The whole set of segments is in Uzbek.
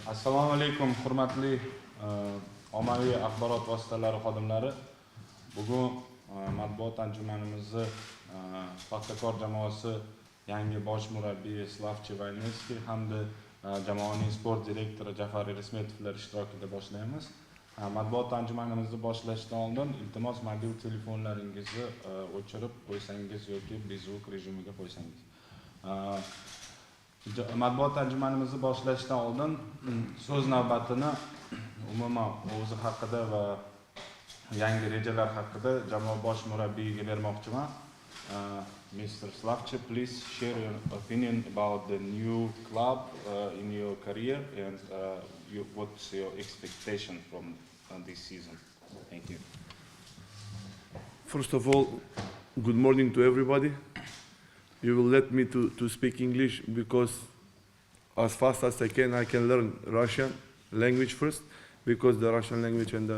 Assalomu alaykum, hurmatli ommaviy axborot vositalari xodimlari. Bugun matbuot anjumanimizni Paxtakor jamoasi yangi bosh murabbiyi Slavche Voyneski hamda jamoaning sport direktori Resmetovlar ishtirokida boshlaymiz. Matbuot anjumanimizni boshlashdan oldin iltimos mobil telefonlaringizni o'chirib qo'ysangiz yoki bezvuk rejimiga qo'ysangiz. Matbuot anjumanimizni boshlashdan oldin so'z navbatini umuman o'zi haqida va yangi rejalar haqida jamoa bosh murabbiyiga bermoqchiman. Mr. Slavche, please share your opinion about the new club in your career and what's your expectation from this season. Thank you. First of all, good morning to everybody. You will let me to speak English because as fast as I can learn Russian language first, because the Russian language and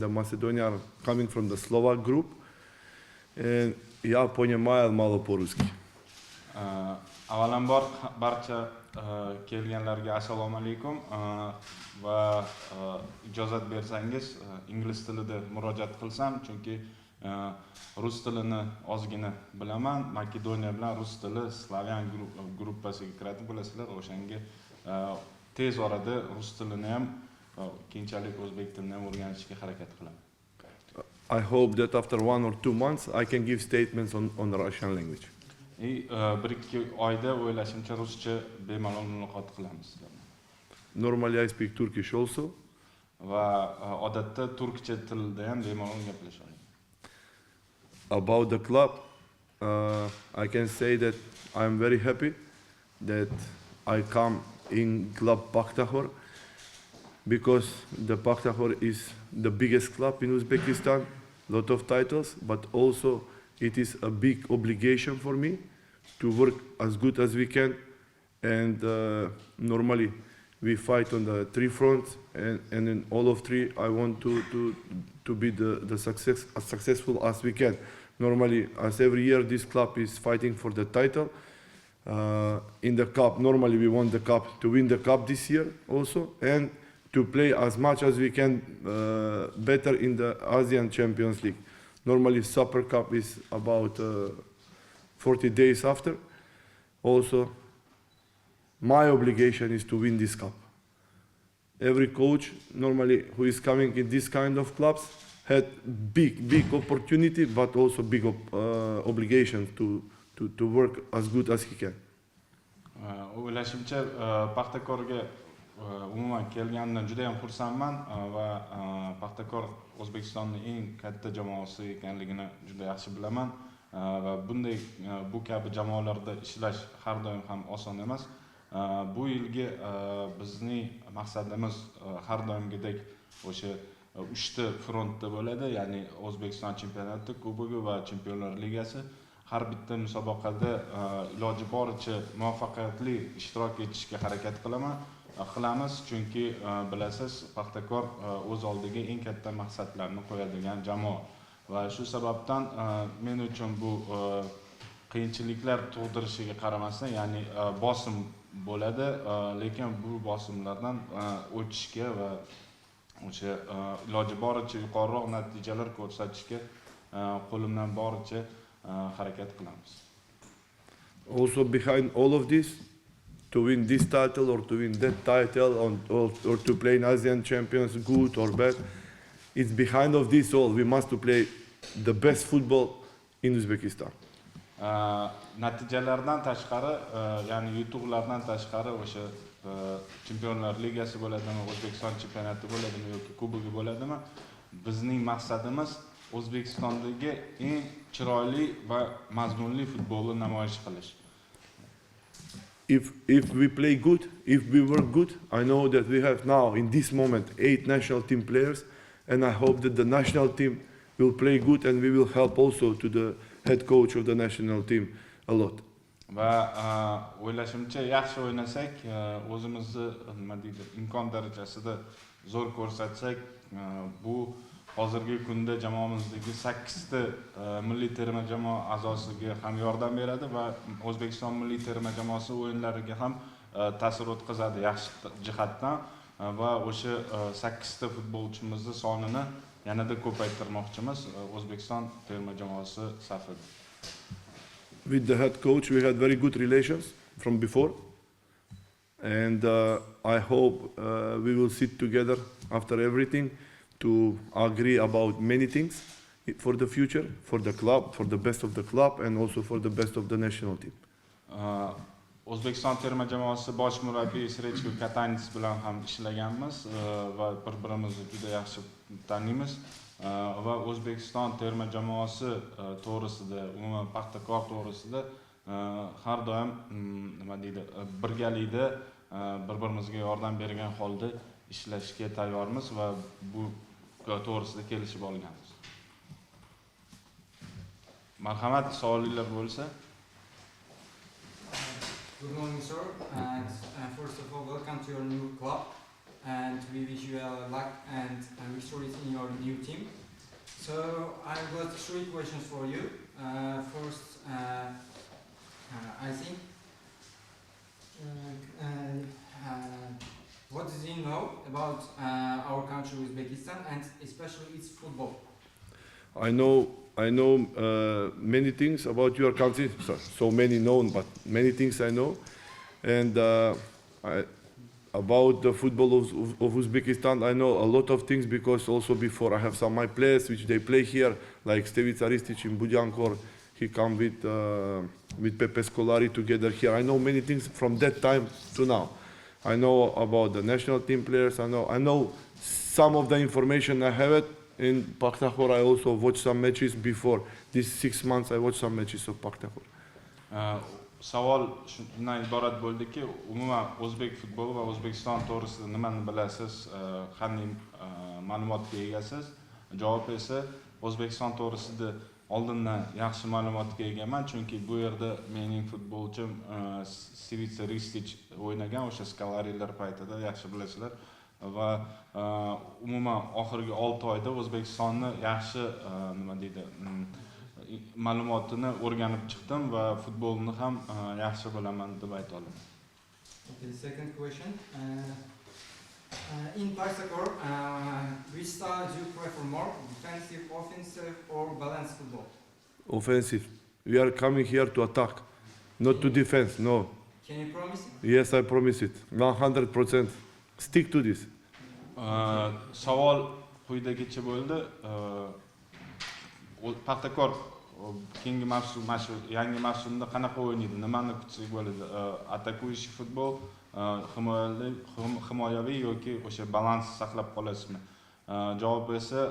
the Macedonia are coming from the Slovak group. And я понимаю мало по-русски. Avvalambor barcha kelganlarga assalomu alaykum va ijozat bersangiz ingliz tilida murojaat qilsam, chunki rus tilini ozgina bilaman. Makedoniya bilan rus tili Slavyan gruppasiga kiradi, bilasizlar. O'shanga tez orada rus tilini ham keyinchalik o'zbek tilini ham o'rganishga harakat qilaman. I hope that after 1 or 2 months I can give statements on the Russian language. Bir-ikki oyda o'ylashimcha ruscha bemalol muloqot qilamiz. Normally I speak Turkish also. Va odatda turkcha tilda ham bemalol gaplashamiz. About the club, I can say that I am very happy that I come in club Paxtakor, because the Paxtakor is the biggest club in Uzbekistan, lot of titles, but also it is a big obligation for me to work as good as we can. And normally we fight on the 3 fronts, and in all of 3 I want to be as successful as we can. Normally, as every year, this club is fighting for the title. In the cup, normally we want the cup to win the cup this year also, and to play as much as we can better in the Asian Champions League. Normally, Super Cup is about 40 days after. Also, my obligation is to win this cup. Every coach, normally, who is coming in this kind of clubs, had big opportunity, but also big obligation to work as good as he can. O'ylashimcha Paxtakorga umuman kelganimdan juda ham xursandman va Paxtakor O'zbekistonning eng katta jamoasi ekanligini juda yaxshi bilaman va bunday bu kabi jamoalarda ishlash har doim ham oson emas. Bu yilgi bizning maqsadimiz har doimgidek o'sha 3 frontda bo'ladi, ya'ni O'zbekiston championati, klubi va Chempionlar ligasi. Har bitta musobaqada iloji boricha muvaffaqiyatli ishtirok etishga harakat qilamiz, chunki bilasiz, Paxtakor o'z oldiga eng katta maqsadlarni qo'yadigan jamoa va shu sababdan men uchun bu qiyinchiliklar tug'dirishiga qaramasdan, ya'ni bosim bo'ladi, lekin bu bosimlardan o'tishga va o'sha iloji boricha yuqoriroq natijalar ko'rsatishga qo'limdan boricha harakat qilamiz. Also behind all of this, to win this title or to win that title or to play in Asian Champions, good or bad, it's behind of this all. We must to play the best football in Uzbekistan. Natijalardan tashqari, ya'ni yutuqlardan tashqari o'sha Chempionlar ligasi bo'ladimi, O'zbekiston championati bo'ladimi yoki kubogi bo'ladimi, bizning maqsadimiz O'zbekistondagi eng chiroyli va mazmunli futbolni namoyish qilish. If we play good, if we work good, I know that we have now in this moment 8 national team players, and I hope that the national team will play good and we will help also to the head coach of the national team a lot. Va o'ylashimcha yaxshi o'ynasak, o'zimizni nima deydi, imkon darajasida zo'r ko'rsatsak, bu hozirgi kunda jamoamizdagi 8 ta milliy terma jamoa a'zosiga ham yordam beradi va O'zbekiston milliy terma jamoasi o'yinlariga ham ta'sir o'tkazadi yaxshi jihatdan. va o'sha 8 ta futbolchimizni sonini yanada ko'paytirmoqchimiz O'zbekiston terma jamoasi safida. With the head coach, we had very good relations from before, and I hope we will sit together after everything to agree about many things for the future, for the club, for the best of the club, and also for the best of the national team. O'zbekiston terma jamoasi bosh murabbiyi Slavche Voyneski bilan ham ishlaganmiz va bir-birimizni juda yaxshi taniymiz va O'zbekiston terma jamoasi to'g'risida, umuman Paxtakor to'g'risida har doim nima deydi, birgalikda bir-birimizga yordam bergan holda ishlashga tayyormiz va bu to'g'risida kelishib olganmiz. Marhamat, savollar bo'lsa. Good morning, sir. And first of all, welcome to your new club, and we wish you luck and victories in your new team. So I've got 3 questions for you. First, I think, what do you know about our country, Uzbekistan, and especially its football? I know many things about your country, so many known, but many things I know. And about the football of Uzbekistan, I know a lot of things because also before I have some my players which they play here, like Stevica Ristic in Bujankor. He come with Pepe Scolari together here. I know many things from that time to now. I know about the national team players. I know some of the information. I have it. In Paxtakor, I also watched some matches before. These 6 months, I watched some matches of Paxtakor. Savol shundan iborat bo'ldiki, umuman o'zbek futboli va O'zbekiston to'g'risida nimani bilasiz, qanday ma'lumotga egasiz? Javob esa O'zbekiston to'g'risida oldindan yaxshi ma'lumotga egaman, chunki bu yerda mening futbolchim Stevica Ristic o'ynagan, o'sha Scolarilar paytida yaxshi bilasizlar. Va umuman oxirgi 6 oyda O'zbekistonni yaxshi nima deydi, ma'lumotini o'rganib chiqdim va futbolni ham yaxshi bilaman deb ayta olaman. Okay, second question. In Paxtakor, which style do you prefer more, defensive, offensive, or balanced football? Offensive. We are coming here to attack, not to defense. No. Can you promise it? Yes, I promise it. 100%. Stick to this. Savol quyidagicha bo'ldi. Paxtakor keyingi mavsum, yangi mavsumda qanaqa o'ynaydi? Nimani kutsak bo'ladi? Atakuющий futbol, himoyaviy yoki o'sha balans saqlab qolasizmi? Javob esa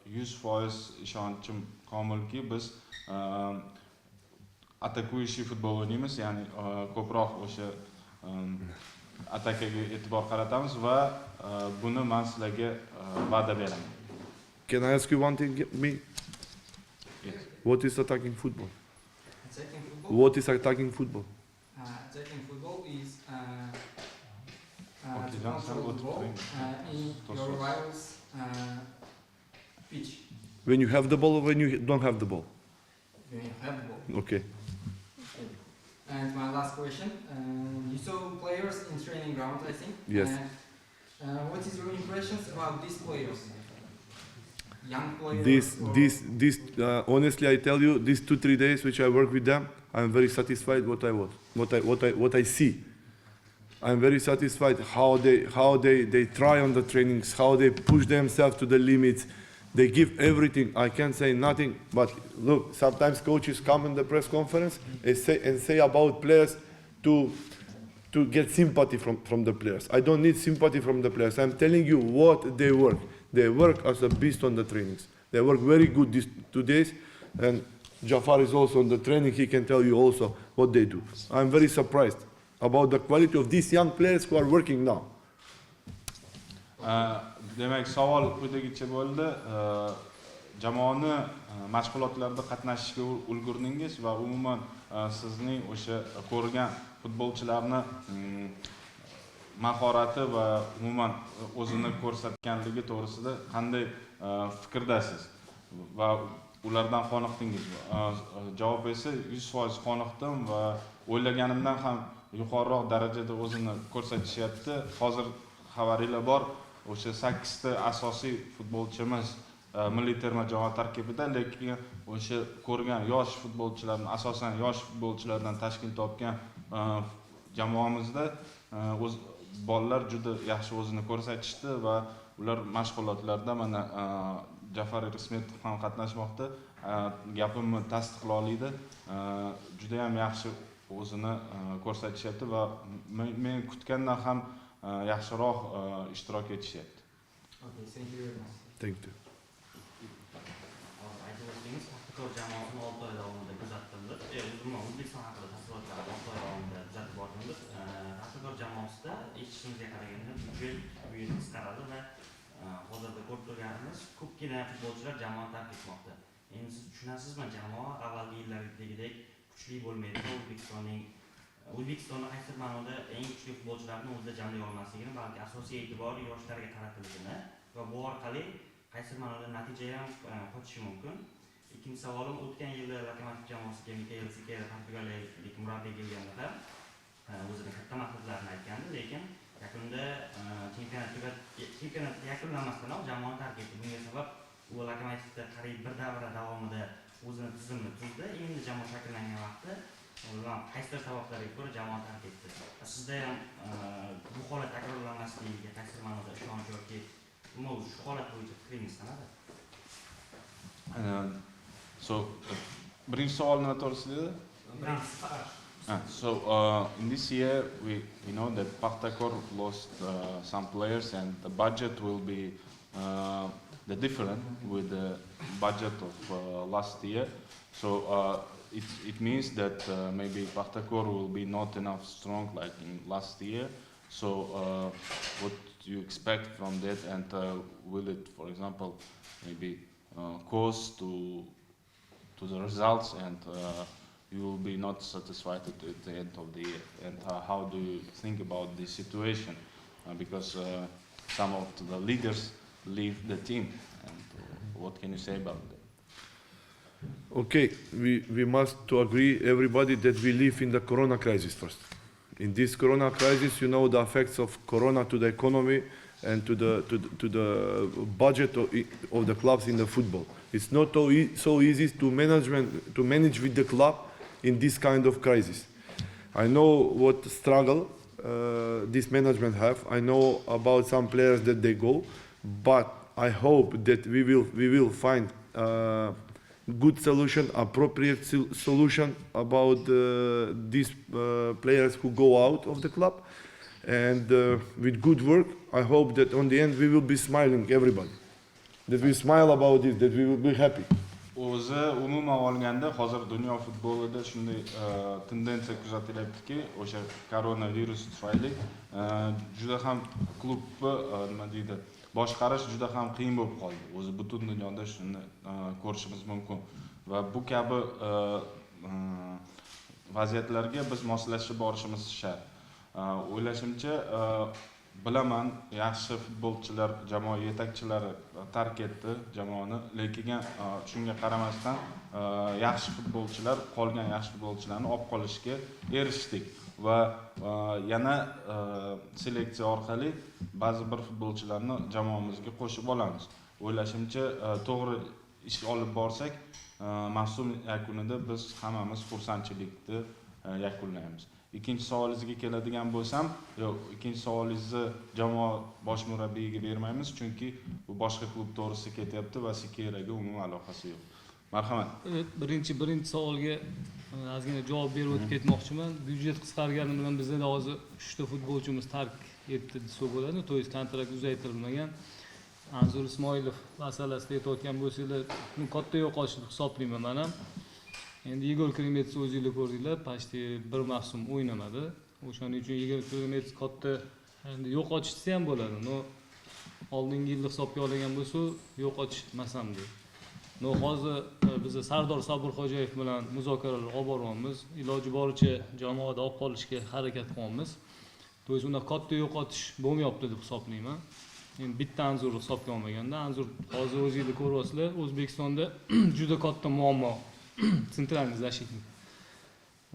100% ishonchim komilki, biz atakuющий futbol o'ynaymiz, ya'ni ko'proq o'sha atakaga e'tibor qaratamiz va buni men sizlarga va'da beraman. Can I ask you one thing, me? Yes. What is attacking football? Attacking football? What is attacking football? Attacking football is Okay, to control the ball in your rival's pitch. When you have the ball or when you don't have the ball? When you have the ball. Okay. And my last question, you saw players in training ground, I think. Yes. What is your impressions about these players? Young players? This honestly, I tell you, these 2-3 days which I work with them, I'm very satisfied what I see. I'm very satisfied how they try on the trainings, how they push themselves to the limits. They give everything. I can't say nothing, but look, sometimes coaches come in the press conference and say about players to get sympathy from the players. I don't need sympathy from the players. I'm telling you what they work. They work as a beast on the trainings. They work very good these 2 days, and Jafar is also on the training. He can tell you also what they do. I'm very surprised about the quality of these young players who are working now. Demak, savol quyidagicha bo'ldi. Jamoani mashg'ulotlarda qatnashishga ulgurdingiz va umuman sizning o'sha ko'rgan futbolchilarni mahorati va umuman o'zini ko'rsatganligi to'g'risida qanday fikrdasiz va ulardan qoniqdingizmi? Javob esa 100% qoniqdim va o'ylaganimdan ham yuqoriroq darajada o'zini ko'rsatishyapti. Hozir xabaringlar bor, o'sha 8 ta asosiy futbolchimiz milliy terma jamoa tarkibida, lekin o'sha ko'rgan yosh futbolchilarni, asosan yosh futbolchilardan tashkil topgan jamoamizda o'z bolalar juda yaxshi o'zini ko'rsatishdi va ular mashg'ulotlarda mana Jafar Rismetov ham qatnashmoqda. Gapimni tasdiqlaydi. Juda ham yaxshi o'zini ko'rsatishyapti va men kutgandan ham yaxshiroq ishtirok etishyapti. Okay, thank you very much. Thank you. Aytib o'tdingiz, Paxtakor jamoasini 6 oy davomida kuzatdingiz. O'zimni O'zbekiston haqida taassurotlarni 6 oy davomida kuzatib bordingiz. Paxtakor jamoasida eshitishimizga qaraganda byudjet qisqaradi va hozirda ko'rib turganimiz ko'pgina futbolchilar jamoani tark etmoqda. Endi siz tushunasizmi, jamoa avvalgi yillardagidek kuchli bo'lmaydi. O'zbekistonning qaysi ma'noda eng kuchli futbolchilarni o'zida jamlay olmasligini, balki asosiy e'tibor yoshlarga qaratilishini va bu orqali qaysi ma'noda natija ham qochishi mumkin. Ikkinchi savolim, o'tgan yili Lokomotiv jamoasiga Mikael Sikera portugaliyalik murabbiy kelganda ham o'zini katta maqsadlarini aytgandi, lekin yakunda championat yakunlanmasdan jamoani tark etdi. Bunga sabab u Lokomotivda qariyb bir davra davomida o'zini tizimini tuzdi. Endi jamoa shakllangan vaqtda qaysidir sabablarga ko'ra jamoa tark etdi. Sizda ham bu holat takrorlanmasligiga qaysi ma'noda ishonch yoki shu holat bo'yicha fikringiz qanaqa? So birinchi savolni to'g'risida in this year we know that Paxtakor lost some players and the budget will be the different with the budget of last year. So it means that maybe Paxtakor will be not enough strong like in last year. So what do you expect from that, and will it, for example, maybe cause to the results, and you will be not satisfied at the end of the year? And how do you think about this situation? Because some of the leaders leave the team, and what can you say about that? Okay, we must to agree, everybody, that we live in the corona crisis first. In this corona crisis, you know the effects of corona to the economy and to the budget of the clubs in the football. It's not so easy to manage with the club in this kind of crisis. I know what struggle this management have. I know about some players that they go, but I hope that we will find good solution, appropriate solution about these players who go out of the club, and with good work, I hope that on the end we will be smiling, everybody, that we smile about this, that we will be happy. O'zi umuman olganda hozir dunyo futbolida shunday tendensiya kuzatilyaptiki, o'sha koronavirus tufayli juda ham klubni nima deydi, boshqarish juda ham qiyin bo'lib qoldi. O'zi butun dunyoda shuni ko'rishimiz mumkin va bu kabi vaziyatlarga biz moslashib borishimiz shart. O'ylashimcha, bilaman, yaxshi futbolchilar, jamoa yetakchilari tark etdi jamoani, lekin shunga qaramasdan yaxshi futbolchilar, qolgan yaxshi futbolchilarni olib qolishga erishdik va yana seleksiya orqali ba'zi bir futbolchilarni jamoamizga qo'shib olamiz. O'ylashimcha, to'g'ri ish olib borsak, mavsum yakunida biz hammamiz xursandchilikni yakunlaymiz. Ikkinchi savolingizga keladigan bo'lsam, yo'q, ikkinchi savolingizni jamoa bosh murabbiyiga bermaymiz, chunki bu boshqa klub to'g'risida ketyapti va Sikeraga umuman aloqasi yo'q. Marhamat. Birinchi savolga ozgina javob berib o'tib ketmoqchiman. Byudjet qisqargani bilan bizda hozir 3 ta futbolchimiz tark etdi desa bo'ladi. To есть kontrakt uzaytirilmagan. Anzur Ismoilov masalasida aytayotgan bo'lsanglar, uni katta yo'qotish deb hisoblayman men ham. Endi Igor Krimets o'zingizlar ko'rdinglar, почти bir mavsum o'ynamadi. O'shaning uchun Igor Krimets katta endi yo'qotishsa ham bo'ladi. No oldingi yilni hisobga olgan bo'lsa, yo'qotishmasam deydi. No hozir biz Sardor Sobirxo'jayev bilan muzokaralar olib boryapmiz. Iloji boricha jamoada olib qolishga harakat qilyapmiz. To есть unda katta yo'qotish bo'lmayapti deb hisoblayman. Endi bitta Anzur hisobga olmaganda, Anzur hozir o'zingizlar ko'ryapsizlar, O'zbekistonda juda katta muammo. Sentralniy защитник.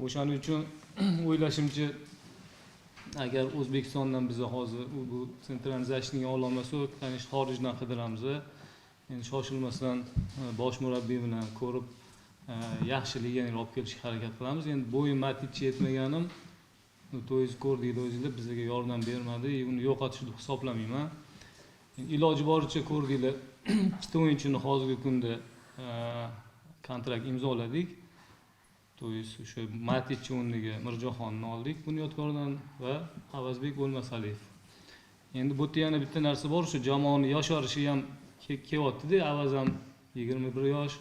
O'shaning uchun o'ylashimcha agar O'zbekistondan biz hozir bu sentralizatsiyaga ololmasak, ya'ni xorijdan qidiramiz. Endi shoshilmasdan bosh murabbiy bilan ko'rib yaxshi legionerlar olib kelishga harakat qilamiz. Endi bo'yim matich yetmaganim, to'yiz ko'rdinglar o'zinglar, bizga yordam bermadi, uni yo'qotishni deb hisoblamayman. Iloji boricha ko'rdinglar, ikkita o'yinchini hozirgi kunda kontrakt imzoladik. To'yiz o'sha matich o'rniga Mirjahonni oldik Bunyodkordan va Avazbek O'lmasaliyev. Endi bu yerda yana bitta narsa bor, shu jamoani yosharishi ham kelyapti-da, Avaz ham 21 yosh,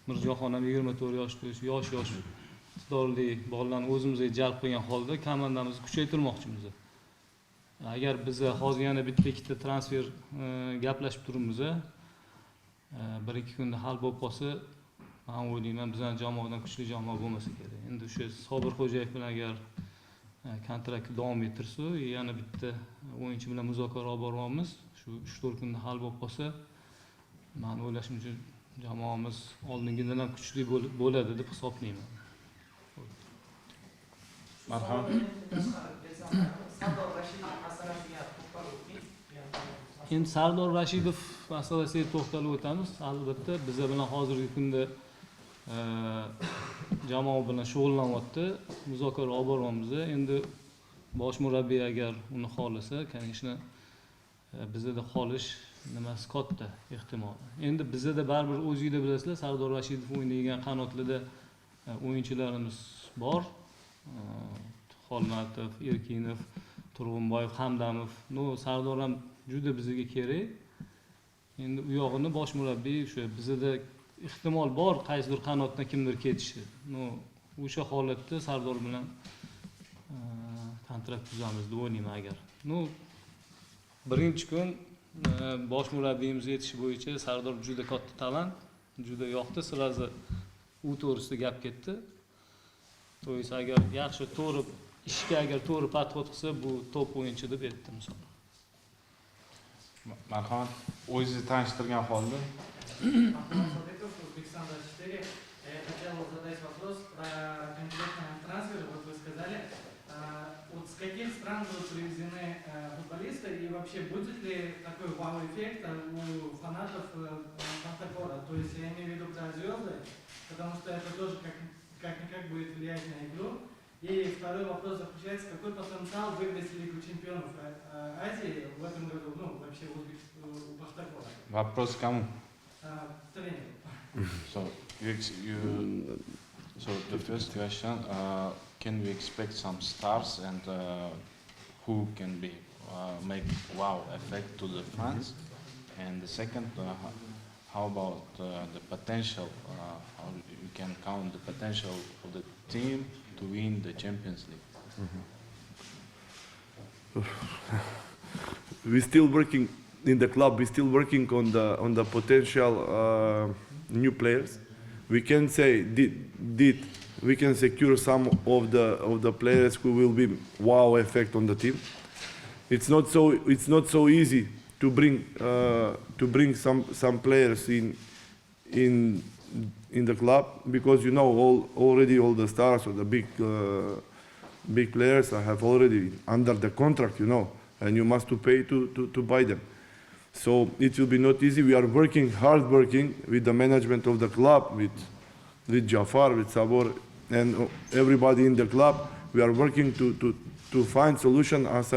Mirjahon ham 24 yosh, yosh iqtidorli bolalarni o'zimizga jalb qilgan holda komandamizni kuchaytirmoqchimiz. Agar biz hozir yana bitta ikkita transfer gaplashib turibmiz, 1-2 kunda hal bo'lib qolsa, men o'ylayman bizning jamoadan kuchli jamoa bo'lmasa kerak. Endi o'sha Sobir Xo'jayev bilan agar kontraktni davom ettirsa, yana bitta o'yinchi bilan muzokara olib boryapmiz. Shu 3-4 kunda hal bo'lib qolsa, men o'ylashimcha jamoamiz oldingidan ham kuchli bo'ladi deb hisoblayman. Marhamat. Endi Sardor Rashidov masalasiga to'xtalib o'tamiz. Albatta, biz bilan hozirgi kunda jamoa bilan shug'ullanyapti, muzokara olib boryapmiz. Endi bosh murabbiy agar uni xohlasa, конечно, bizda qolish nimasi katta ehtimol. Endi bizda baribir o'zingizlar bilasizlar, Sardor Rashidov o'ynaydigan qanotlarda o'yinchilarimiz bor. Xolmatov, Erkinov, Turg'unboyev, Hamdamov. Sardor ham juda bizga kerak. Endi u yog'ini bosh murabbiy o'sha bizda ehtimol bor qaysidir qanotdan kimdir ketishi. O'sha holatda Sardor bilan kontrakt tuzamiz deb o'ylayman agar. Birinchi kun bosh murabbiyimiz aytishi bo'yicha Sardor juda katta talant, juda yoqdi, sirazi u to'g'risida gap ketdi. To'g'risi agar yaxshi to'g'ri ishga agar to'g'ri podxod qilsa, bu top o'yinchi deb aytdim misol. Marhamat, o'zingizni tanishtirgan holda. Я хотел задать вопрос про конкретный трансфер. Вот вы сказали, вот с каких стран будут привезены футболисты и вообще будет ли такой вау-эффект у фанатов Paxtakora? То есть я имею в виду про звезды, потому что это тоже как-никак будет влиять на игру. И второй вопрос заключается, какой потенциал выиграть Лигу чемпионов Азии в этом году, вообще у Paxtakora? Вопрос кому? Тренеру. So the first question, can we expect some stars and who can be make wow effect to the fans? And the second, how about the potential? How we can count the potential of the team to win the Champions League? We're still working in the club. We're still working on the potential new players. We can say we can secure some of the players who will be wow effect on the team. It's not so easy to bring some players in the club, because already all the stars or the big players have already under the contract, and you must pay to buy them. So it will be not easy. We are hard working with the management of the club, with Jafar, with Sabor, and everybody in the club. We are working to find solution. As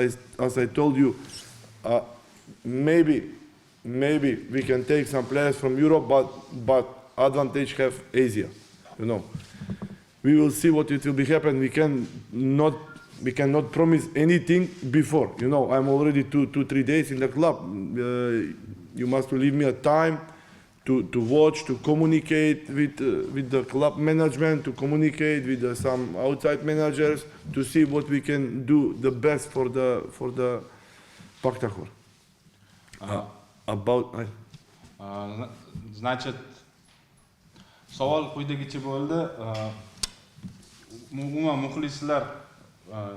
I told you, maybe we can take some players from Europe, but advantage have Asia. We will see what it will be happen. We cannot promise anything before. I'm already 2-3 days in the club. You must leave me a time to watch, to communicate with the club management, to communicate with some outside managers, to see what we can do the best for the Paxtakor. Значит, savol quyidagicha bo'ldi. Umuman muxlislar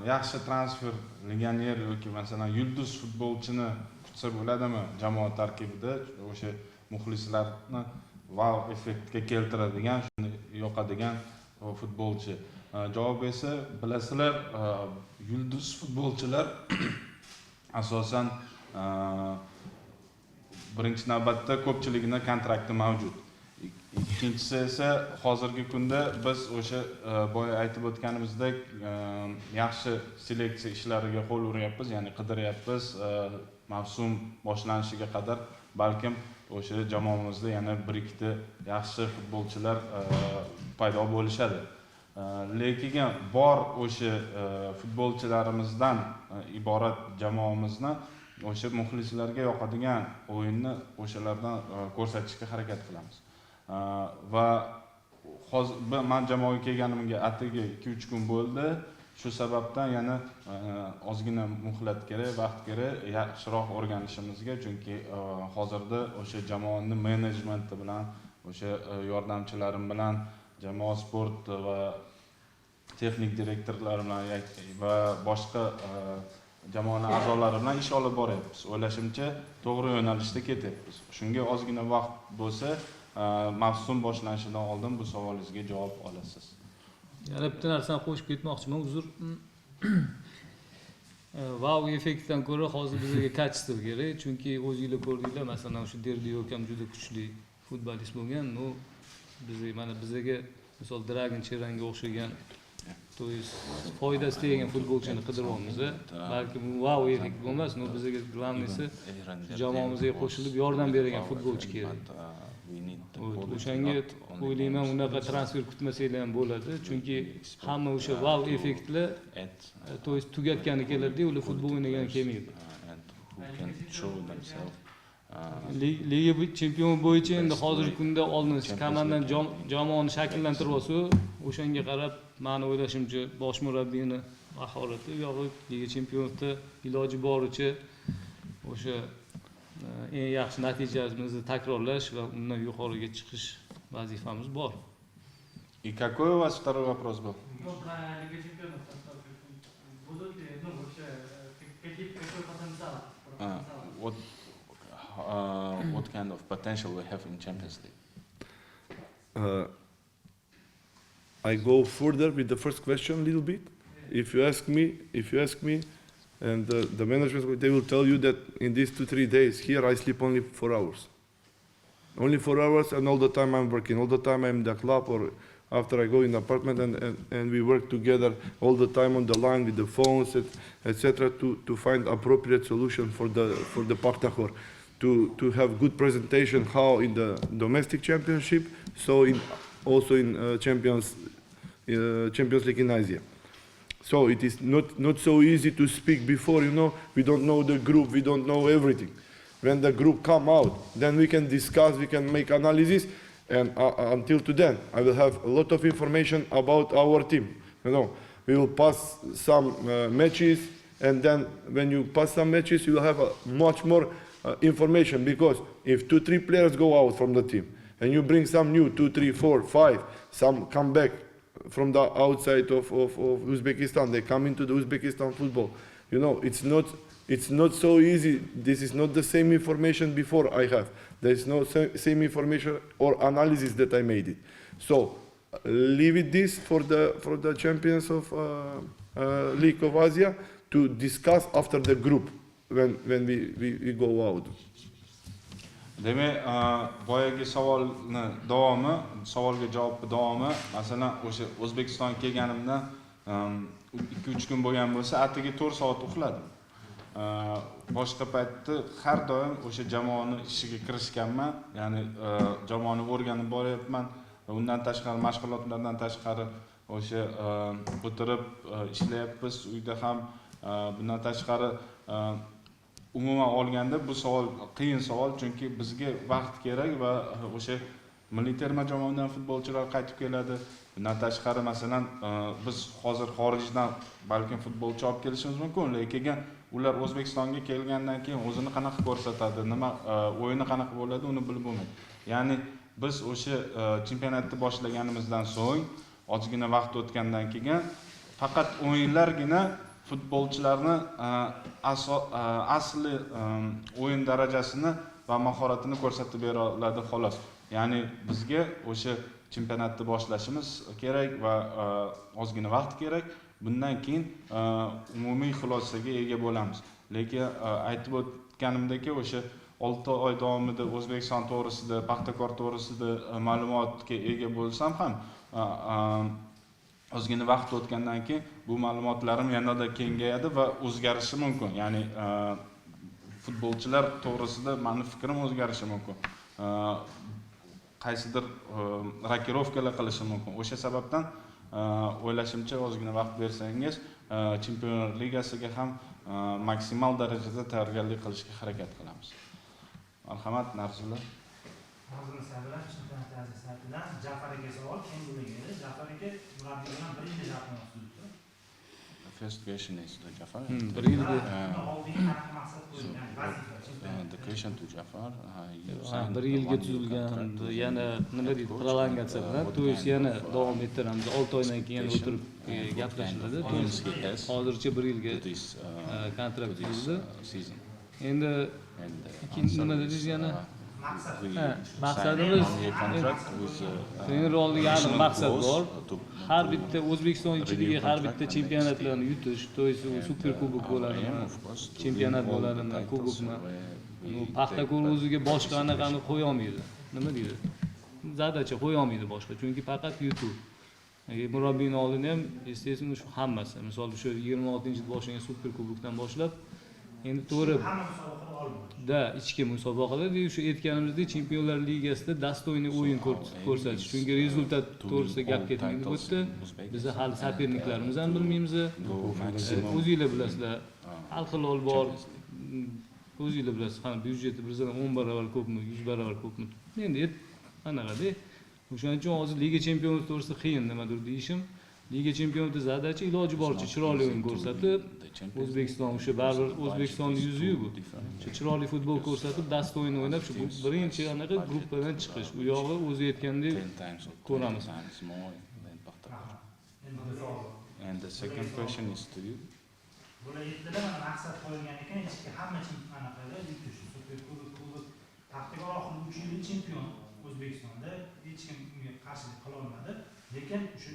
yaxshi transfer legioner yoki masalan yulduz futbolchini kutsa bo'ladimi jamoa tarkibida? O'sha muxlislarni wow effektga keltiradigan, shuni yoqadigan futbolchi. Javob esa bilasizlar, yulduz futbolchilar asosan birinchi navbatda ko'pchiligini kontrakti mavjud. Ikkinchisi esa hozirgi kunda biz o'sha boya aytib o'tganimizdek yaxshi seleksiya ishlariga qo'l uryapmiz, ya'ni qidiryapmiz. Mavsum boshlanishiga qadar balkim o'sha jamoamizda yana 1-2 yaxshi futbolchilar paydo bo'lishadi. Lekin bor o'sha futbolchilarimizdan iborat jamoamizni o'sha muxlislarga yoqadigan o'yinni o'shalardan ko'rsatishga harakat qilamiz. Va hozir men jamoaga kelganimga atigi 2-3 kun bo'ldi. Shu sababdan yana ozgina muhlat kerak, vaqt kerak, yaxshiroq o'rganishimizga, chunki hozirda o'sha jamoaning menejmenti bilan, o'sha yordamchilarim bilan, jamoa sport va texnik direktorlar bilan va boshqa jamoaning a'zolari bilan ish olib boryapmiz. O'ylashimcha, to'g'ri yo'nalishda ketyapmiz. Shunga ozgina vaqt bo'lsa, mavsum boshlanishidan oldin bu savolingizga javob olasiz. Yana bitta narsani qo'shib ketmoqchiman, uzr. Wow effektdan ko'ra hozir bizga kачество kerak, chunki o'zingizlar ko'rdinglar, masalan, o'sha Derdiyo'kam juda kuchli futbolist bo'lgan. No, bizga misol Dragon Cheranga o'xshagan, to есть foydasi tegan futbolchini qidiryapmiz. Balki bu wow effekt bo'lmas, no bizga главныйsi jamoamizga qo'shilib yordam beradigan futbolchi kerak. O'shanga o'ylayman, unaqa transfer kutmasanglar ham bo'ladi, chunki hamma o'sha wow effektlar to есть tugatgani keladi, ular futbol o'ynagani kelmaydi. Liga chempion bo'yicha endi hozirgi kunda oldinchi komandan jamoani shakllantirib olsa, o'shanga qarab meni o'ylashimcha bosh murabbiyni mahorati yo'q, liga chempionatda iloji boricha o'sha eng yaxshi natijamizni takrorlash va undan yuqoriga chiqish vazifamiz bor. И какой у вас второй вопрос был? Ну, про Лигу чемпионов. Будут ли, ну, вообще, какой потенциал? What kind of potential we have in Champions League? I go further with the first question a little bit. If you ask me, and the management, they will tell you that in these 2-3 days here I sleep only 4 hours. Only 4 hours, and all the time I'm working. All the time I'm in the club, or after I go in the apartment, and we work together all the time on the line with the phones, etc. to find appropriate solution for the Paxtakor. To have good presentation, how in the domestic championship, so also in Champions League in Asia. So it is not so easy to speak before, we don't know the group, we don't know everything. When the group come out, then we can discuss, we can make analysis, and until to then, I will have a lot of information about our team. We will pass some matches, and then when you pass some matches, you will have much more information, because if 2-3 players go out from the team, and you bring some new 2, 3, 4, 5, some come back from the outside of Uzbekistan, they come into the Uzbekistan football. It's not so easy. This is not the same information before I have. There is no same information or analysis that I made it. So leave it this for the champions of League of Asia to discuss after the group when we go out. Demak, boyagi savolga javob davomi, masalan, o'sha O'zbekistonga kelganimda 2-3 kun bo'lgan bo'lsa, atigi 4 soat uxladim. Boshqa paytda har doim o'sha jamoaning ishiga kirishganman, ya'ni jamoani o'rganib boryapman. Undan tashqari mashg'ulotlardan tashqari o'sha o'tirib ishlayapmiz, uyda ham. Bundan tashqari umuman olganda bu savol qiyin savol, chunki bizga vaqt kerak va o'sha milliy terma jamoadan futbolchilar qaytib keladi. Bundan tashqari masalan biz hozir xorijdan balkim futbolchi olib kelishimiz mumkin, lekin ular O'zbekistonga kelgandan keyin o'zini qanaqa ko'rsatadi, nima o'yini qanaqa bo'ladi, uni bilib bo'lmaydi. Ya'ni biz o'sha championatni boshlaganimizdan so'ng ozgina vaqt o'tgandan keyin faqat o'yinlargina futbolchilarni asli o'yin darajasini va mahoratini ko'rsatib bera oladi xolos. Ya'ni bizga o'sha championatni boshlashimiz kerak va ozgina vaqt kerak. Bundan keyin umumiy xulosaga ega bo'lamiz. Lekin aytib o'tganimdek, o'sha 6 oy davomida O'zbekiston to'g'risida, Paxtakor to'g'risida ma'lumotga ega bo'lsam ham, ozgina vaqt o'tgandan keyin bu ma'lumotlarim yanada kengayadi va o'zgarishi mumkin. Ya'ni futbolchilar to'g'risida meni fikrim o'zgarishi mumkin. Qaysidir rokirovkalar qilishi mumkin. O'sha sababdan o'ylashimcha ozgina vaqt bersangiz, Chempionlar ligasiga ham maksimal darajada tayyorgarlik qilishga harakat qilamiz. Marhamat, narsalar. Hozir sablar championatasia saytidan Jafar aka savol keng bo'lgan. Jafar aka murabbiy bilan bir yilda shartnoma tuzdi. First question is to Jafar. Bir yilga the question to Jafar. Bir yilga tuzilgan, yana nima deydi, prolongatsiya bilan, to есть yana davom ettiramiz. 6 oydan keyin yana o'tirib gaplashiladi. Hozircha bir yilga kontrakt tuzildi. Endi ikkinchi nima dedingiz yana? Maqsadimiz trener oldiga aniq maqsad bor. Har bitta O'zbekiston ichidagi har bitta chempionatlarni yutish, to есть super kubok bo'ladimi, chempionat bo'ladimi, kubokmi. Paxtakor o'ziga boshqa anaqani qo'ya olmaydi. Nima deydi? Zadacha qo'ya olmaydi boshqa, chunki faqat yutuv. Murabbiyning oldini ham, естественно, shu hammasi. Misol shu 26-yilda boshlangan super kubokdan boshlab endi to'g'ri da ichki musobaqalar shu aytganimizdek Chempionlar ligasida dostoyniy o'yin ko'rsatish. Chunki rezultat to'g'risida gap ketmaydi bu yerda. Biz hali soperniklarimizni ham bilmaymiz. O'zingizlar bilasizlar, alxilol bor. O'zingizlar bilasiz, qani byudjeti bizdan 10 barobar ko'pmi, 100 barobar ko'pmi. Endi anaqada o'shaning uchun hozir liga chempionati to'g'risida qiyin nimadir deyishim. Liga chempionati zadachi iloji boricha chiroyli o'yin ko'rsatib, O'zbekiston o'sha baribir O'zbekistonning yuzi-yu bu. Shu chiroyli futbol ko'rsatib, dastoyni o'ynab, shu birinchi anaqa gruppadan chiqish. U yog'i o'zi aytgandek ko'ramiz. And the second question is to you. Bular yettilar mana maqsad qo'yilgan ekan, ichki hamma anaqalar yutish, super kubok, Paxtakor oxirgi 3 yil chempion O'zbekistonda hech kim unga qarshilik qila olmadi. Lekin shu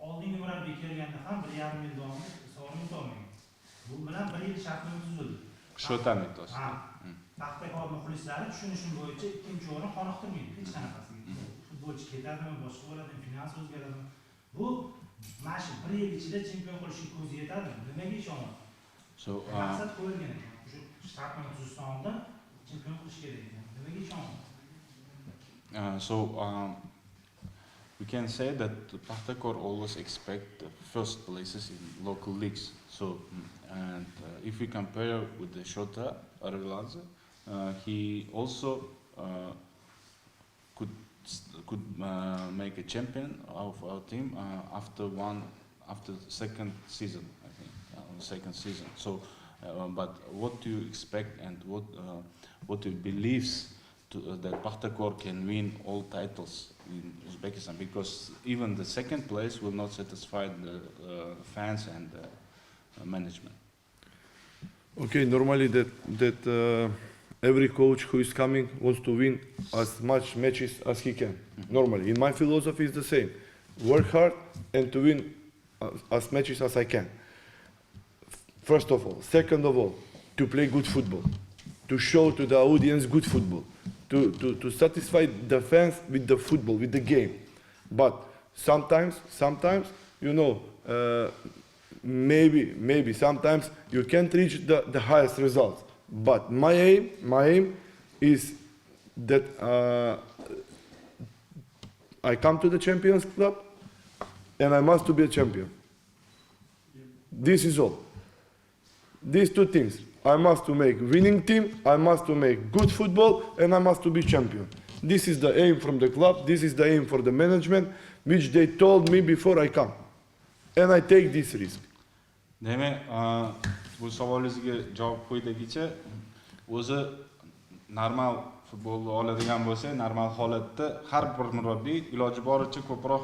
oldingi murabbiy kelganda ham 1,5 yil davomida sovrin yutolmagan. Bu bilan 1 yil shartnoma tuzildi. Shotam aytasiz. Paxtakor muxlislari tushunishim bo'yicha ikkinchi o'rin qoniqtirmaydi hech qanaqasiga. Futbolchi ketadimi, boshqa bo'ladimi, finans o'zgaradimi? Bu mana shu 1 yil ichida chempion qilishga ko'zi yetadi. Nimaga ishonadi? Maqsad qo'yilgan ekan. Shu shartnoma tuzishdan oldin chempion qilish kerak ekan. Nimaga ishonadi? We can say that Paxtakor always expect the first places in local leagues. So, and if we compare with the Shota Arveladze, he also could make a champion of our team after second season, I think, second season. So, but what do you expect and what do you believes that Paxtakor can win all titles in Uzbekistan, because even the second place will not satisfy the fans and the management. Okay, normally that every coach who is coming wants to win as much matches as he can. Normally, in my philosophy, is the same: work hard and to win as matches as I can. First of all, second of all, to play good football, to show to the audience good football. To satisfy the fans with the football, with the game. But sometimes, you know, maybe sometimes you can't reach the highest results. But my aim is that I come to the Champions Club and I must to be a champion. This is all. These two things. I must to make winning team, I must to make good football, and I must to be champion. This is the aim from the club, this is the aim for the management, which they told me before I come. And I take this risk. Demek, bu savolingizga javob qo'ydagicha, o'zi normal futbolni oladigan bo'lsa, normal holatda har bir murabbiy iloji boricha ko'proq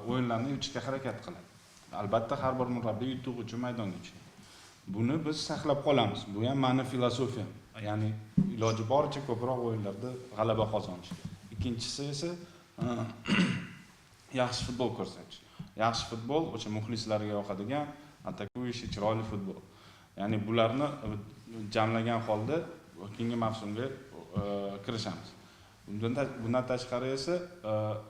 o'yinlarni yutishga harakat qiladi. Albatta har bir murabbiy yutuq uchun maydonga tushadi. Buni biz saqlab qolamiz. Bu ham meni filosofiyam. Ya'ni iloji boricha ko'proq o'yinlarda g'alaba qozonish. Ikkinchisi esa yaxshi futbol ko'rsatish. Yaxshi futbol o'sha muxlislarga yoqadigan, atakuющий, chiroyli futbol. Ya'ni bularni jamlagan holda keyingi mavsumga kirishamiz. Bundan tashqari esa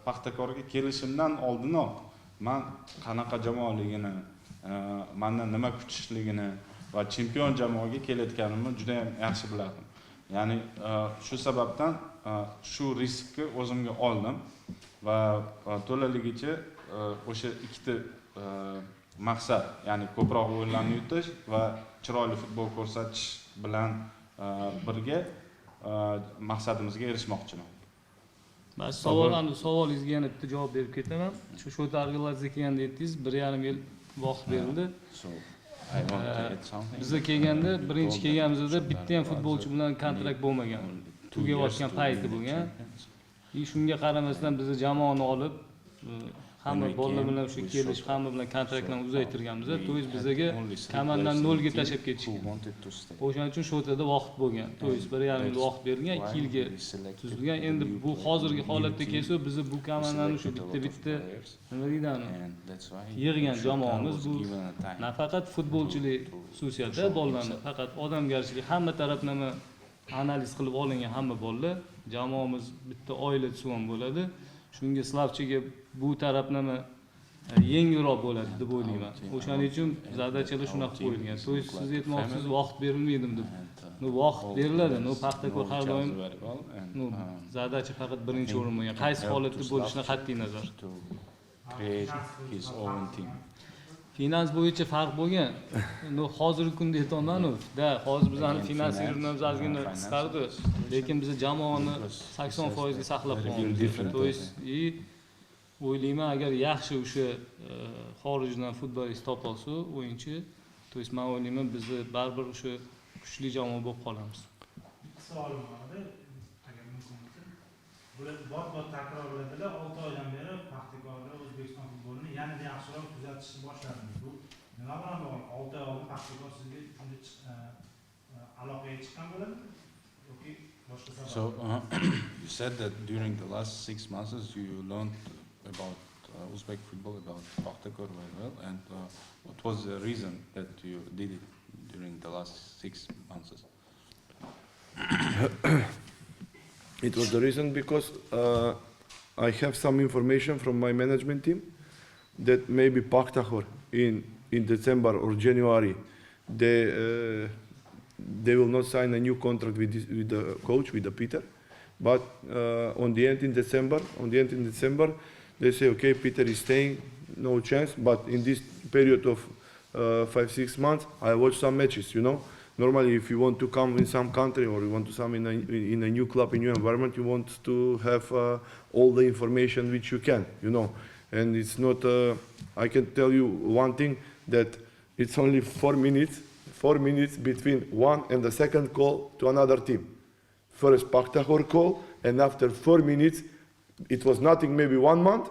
Paxtakorga kelishimdan oldinoq men qanaqa jamoaligini, mendan nima kutishligini va chempion jamoaga kelayotganimni juda ham yaxshi bilardim. Ya'ni shu sababdan shu riskni o'zimga oldim va to'laligicha o'sha ikkita maqsad, ya'ni ko'proq o'yinlarni yutish va chiroyli futbol ko'rsatish bilan birga maqsadimizga erishmoqchiman. Bas savolingizga yana bitta javob berib ketaman. Shu targ'ibotga kelganda aytdingiz, 1,5 yil vaqt berildi. Bizga kelganda, birinchi kelganimizda bitta ham futbolchi bilan kontrakt bo'lmagan. Tugayotgan payti bo'lgan. Shunga qaramasdan bizni jamoani olib, hamma bolalar bilan o'sha kelishib, hamma bilan kontraktlarni uzaytirganmiz. To'yiz bizga kamandan 0 ga tashab ketishgan. O'shaning uchun shu yerda vaqt bo'lgan. To'yiz 1,5 yil vaqt berilgan, 2 yilga tuzilgan. Endi bu hozirgi holatda kelsa, biz bu kamandan shu bitta nima deydani? Yig'gan jamoamiz bu nafaqat futbolchilik xususiyati, bolalarni faqat odamgarchilik, hamma taraflama analiz qilib olingan hamma bolalar. Jamoamiz bitta oila tusuvan bo'ladi. Shunga Slavchega bu taraflama yengilroq bo'ladi deb o'ylayman. O'shaning uchun zadachalar shunaqa qo'yilgan. To'y siz aytmoqchisiz vaqt berilmaydim deb. Vaqt beriladi. Paxtakor har doim zadacha faqat birinchi o'rin bo'lgan. Qaysi holatda bo'lishidan qat'iy nazar. Finans bo'yicha farq bo'lgan. Hozirgi kunda aytaman, hozir bizning finansiyerimiz ozgina qisqardi, lekin biz jamoani 80% ga saqlab qolamiz. O'ylayman, agar yaxshi o'sha xorijdan futbolist topolsa, o'yinchi, men o'ylayman biz baribir o'sha kuchli jamoa bo'lib qolamiz. Savolim bor edi, agar mumkin bo'lsa. Bular bot takrorladilar, 6 oydan beri Paxtakorda O'zbekiston futbolini yanada yaxshiroq kuzatishni boshladingiz. Bu nima bilan bog'liq? 6 oy oldin Paxtakor sizga shunday aloqaga chiqqan bo'ladimi? Yoki boshqa sabab? So you said that during the last 6 months you learned about Uzbek football, about Paxtakor very well, and what was the reason that you did it during the last 6 months? It was the reason because I have some information from my management team that maybe Paxtakor in December or January they will not sign a new contract with the coach, with the Peter, but on the end in December they say, okay, Peter is staying, no chance, but in this period of 5-6 months I watch some matches, you know. Normally, if you want to come in some country or you want to come in a new club, in a new environment, you want to have all the information which you can, you know. And it's not, I can tell you one thing, that it's only 4 minutes between one and the second call to another team. First Paxtakor call, and after 4 minutes, it was nothing, maybe 1 month,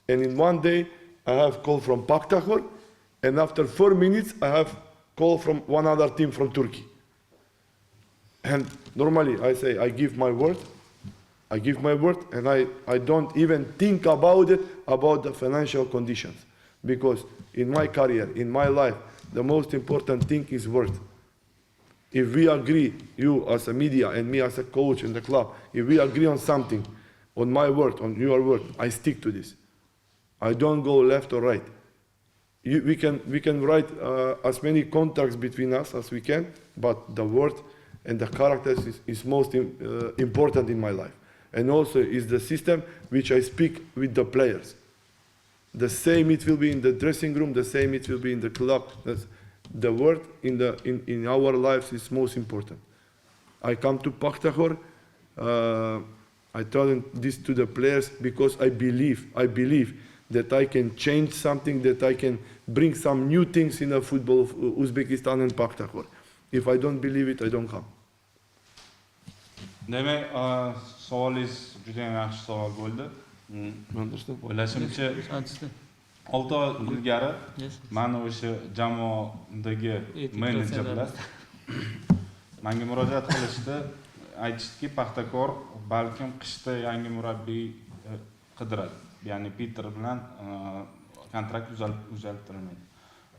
and in 1 day, I have call from Paxtakor, and after 4 minutes, I have call from one other team from Turkey. And normally I say, I give my word, and I don't even think about it, about the financial conditions. Because in my career, in my life, the most important thing is word. If we agree, you as a media and me as a coach in the club, if we agree on something, on my word, on your word, I stick to this. I don't go left or right. We can write as many contracts between us as we can, but the word and the characters is most important in my life. And also is the system which I speak with the players. The same it will be in the dressing room, the same it will be in the club. The word in our lives is most important. I come to Paxtakor, I tell this to the players because I believe that I can change something, that I can bring some new things in the football of Uzbekistan and Paxtakor. If I don't believe it, I don't come. Demak, savolingiz juda ham yaxshi savol bo'ldi. O'ylashimcha 6 oy ilgari meni o'sha jamoadagi menejerlar menga murojaat qilishdi, aytishdiki, Paxtakor balkim qishda yangi murabbiy qidiradi. Ya'ni Peter bilan kontrakt uzaytirilmaydi.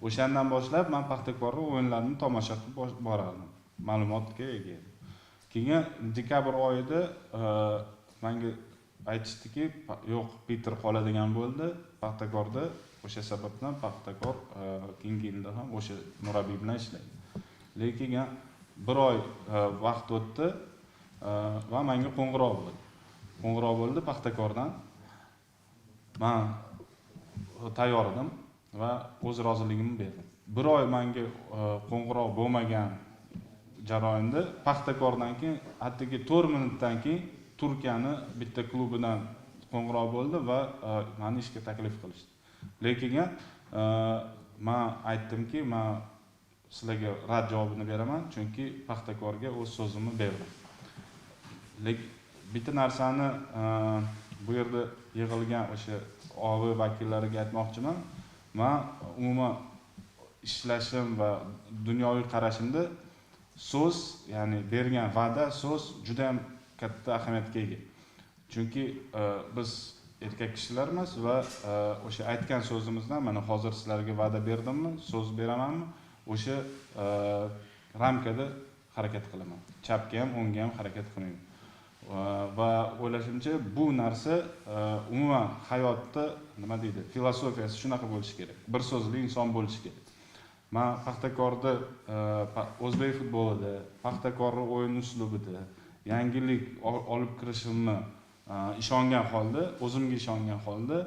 O'shandan boshlab men Paxtakorning o'yinlarini tomosha qilib borardim. Ma'lumotga ega edim. Keyin dekabr oyida menga aytishdiki, yo'q, Peter qoladigan bo'ldi Paxtakorda. O'sha sababdan Paxtakor keyingi yilda ham o'sha murabbiy bilan ishlaydi. Lekin bir oy vaqt o'tdi va menga qo'ng'iroq bo'ldi. Qo'ng'iroq bo'ldi Paxtakordan. Men tayyor edim va o'z roziligimni berdim. Bir oy menga qo'ng'iroq bo'lmagan jarayonda Paxtakordan keyin hattoki 4 minutdan keyin Turkiyani bitta klubidan qo'ng'iroq bo'ldi va meni ishga taklif qilishdi. Lekin men aytdimki, men sizlarga rad javobini beraman, chunki Paxtakorga o'z so'zimni berdim. Lekin bitta narsani bu yerda yig'ilgan o'sha OV vakillariga aytmoqchiman. Men umuman ishlashim va dunyoviy qarashimda so'z, ya'ni bergan va'da, so'z juda ham katta ahamiyatga ega. Chunki biz erkak kishilarmiz va o'sha aytgan so'zimizdan mana hozir sizlarga va'da berdimmi, so'z beramanmi, o'sha ramkada harakat qilaman. Chapga ham, o'ngga ham harakat qilmayman. Va o'ylashimcha bu narsa umuman hayotda nima deydi, filosofiyasi shunaqa bo'lishi kerak. Bir so'zli inson bo'lishi kerak. Men Paxtakorda o'zbek futbolida, Paxtakorning o'yin uslubida yangilik olib kirishimni ishongan holda, o'zimga ishongan holda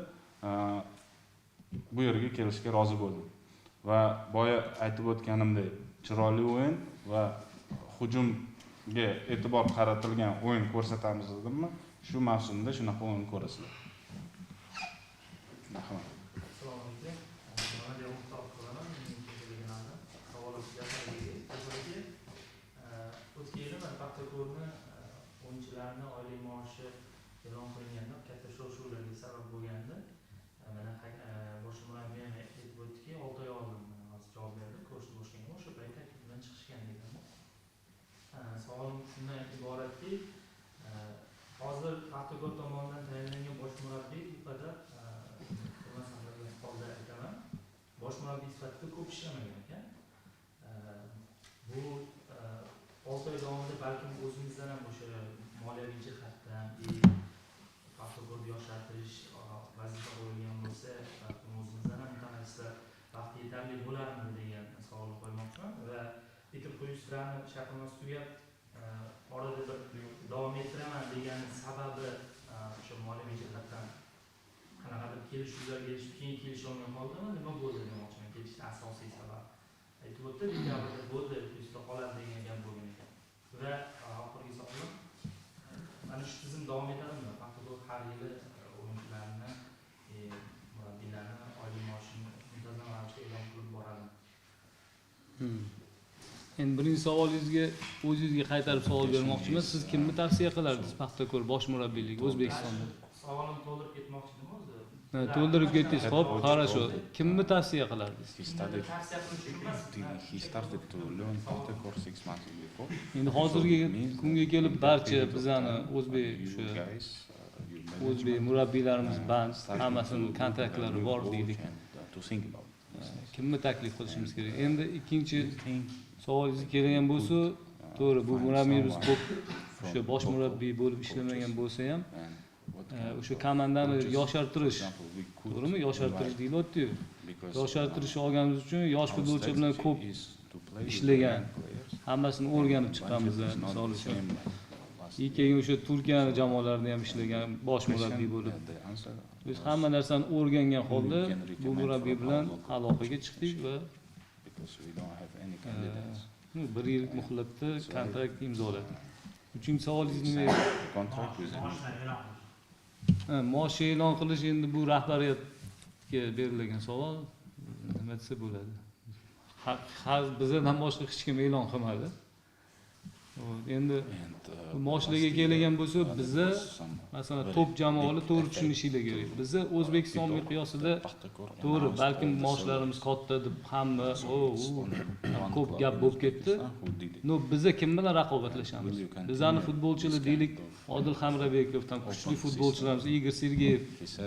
bu yerga kelishga rozi bo'ldim. Va boya aytib o'tganimdek, chiroyli o'yin va hujumga e'tibor qaratilgan o'yin ko'rsatamiz dedimmi? Shu mavsumda shunaqa o'yin ko'rasizlar. Rahmat. O'yinchilarning oylik maoshi e'lon qilinganda katta shov-shuvlarga sabab bo'lganda, mana bosh murabbiy aytib o'tdiki, 6 oy oldin javob berdi, ko'rishni boshlagan. O'sha paytda klubdan chiqishgan ekan. Savolim shundan iboratki, hozir Paxtakor tomonidan tayinlangan bosh murabbiy sifatida holda aytaman, bosh murabbiy sifatida ko'p ishlamagan ekan. Bu 6 oy davomida balkim o'zimizdan ham o'sha moliyaviy jihatdan Paxtakorni yoshartirish vazifa qo'yilgan bo'lsa, o'zimizdan ham mutaxassislar vaqti yetarli bo'larmi degan savol qo'ymoqchiman va bitirib qo'yishlarni shartnomasi tugab orada bir davom ettiraman degan sababi o'sha moliyaviy jihatdan qanaqadir kelishuvlarga erishib keyin kelisha olmagan holdami, nima bo'ldi demoqchiman. Kelishishning asosiy sababi aytib o'tdi, dekabrda bo'ldi, plyusda qoladi degan gap bo'lgan ekan. Va oxirgi savolim, mana shu tizim davom etadimi? Paxtakor har yili o'yinchilarni, murabbiylarni oylik maoshini muntazam ravishda e'lon qilib boradi. Endi birinchi savolingizga o'zingizga qaytarib savol bermoqchiman. Siz kimni tavsiya qilardingiz Paxtakor bosh murabbiyligiga O'zbekistonda? Savolim to'ldirib ketmoqchidim o'zi. To'ldirib ketdingiz. Xo'p, qarasho. Kimni tavsiya qilardingiz? He started to learn Paxtakor 6 months before. Endi hozirgi kunga kelib barcha bizani o'zbek murabbiylarimiz band, hammasining kontraktlari bor deylik. Kimni taklif qilishimiz kerak? Endi ikkinchi savolingizga kelgan bo'lsa, to'g'ri, bu murabbiyimiz ko'p o'sha bosh murabbiy bo'lib ishlamagan bo'lsa ham o'sha komandani yoshartirish, to'g'rimi? Yoshartirish deyilyapti-ku. Yoshartirish olganimiz uchun yosh futbolchilar bilan ko'p ishlagan, hammasini o'rganib chiqqanmiz, misol uchun. Keyin o'sha Turkiyaning jamoalarida ham ishlagan bosh murabbiy bo'lib. Biz hamma narsani o'rgangan holda bu murabbiy bilan aloqaga chiqdik va 1 yil muhlatda kontrakt imzoladik. Uchinchi savolingiz nima edi? Kontrakt maosh e'lon qilish endi bu rahbariyatga berilgan savol. Nima desa bo'ladi? Bizdan boshqa hech kim e'lon qilmadi. Endi maoshlarga kelgan bo'lsa, bizni masalan top jamoalar to'g'ri tushunishinglar kerak. Bizni O'zbekiston miqyosida to'g'ri, balkim maoshlarimiz katta deb hamma ko'p gap bo'lib ketdi. No, bizni kim bilan raqobatlashamiz? Bizani futbolchilar deylik, Odil Hamrabekov, kuchli futbolchilarimiz, Igor Sergeyev,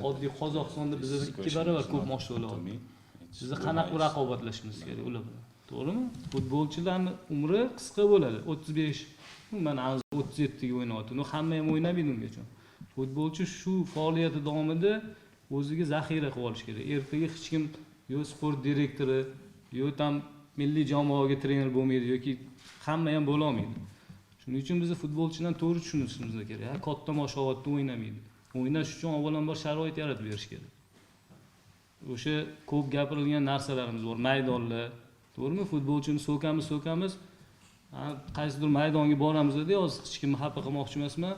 oddiy Qozog'istonda bizdan 2 barobar ko'p maosh to'layapti. Bizni qanaqa raqobatlashimiz kerak ular bilan? To'g'rimi? Futbolchilarning umri qisqa bo'ladi. 35, mana 37 ga o'ynayapti. No, hamma ham o'ynamaydi ungacha. Futbolchi shu faoliyati davomida o'ziga zaxira qilib olish kerak. Ertaga hech kim yo sport direktori, yo tam milliy jamoaga trener bo'lmaydi yoki hamma ham bo'la olmaydi. Shuning uchun biz futbolchilarni to'g'ri tushunishimiz kerak. Katta mashovatda o'ynamaydi. O'ynash uchun avvalambor sharoit yaratib berish kerak. O'sha ko'p gapirilgan narsalarimiz bor, maydonlar. To'g'rimi? Futbolchini so'kamiz. Qaysidir maydonga boramizda hozir hech kimni xafa qilmoqchi emasman.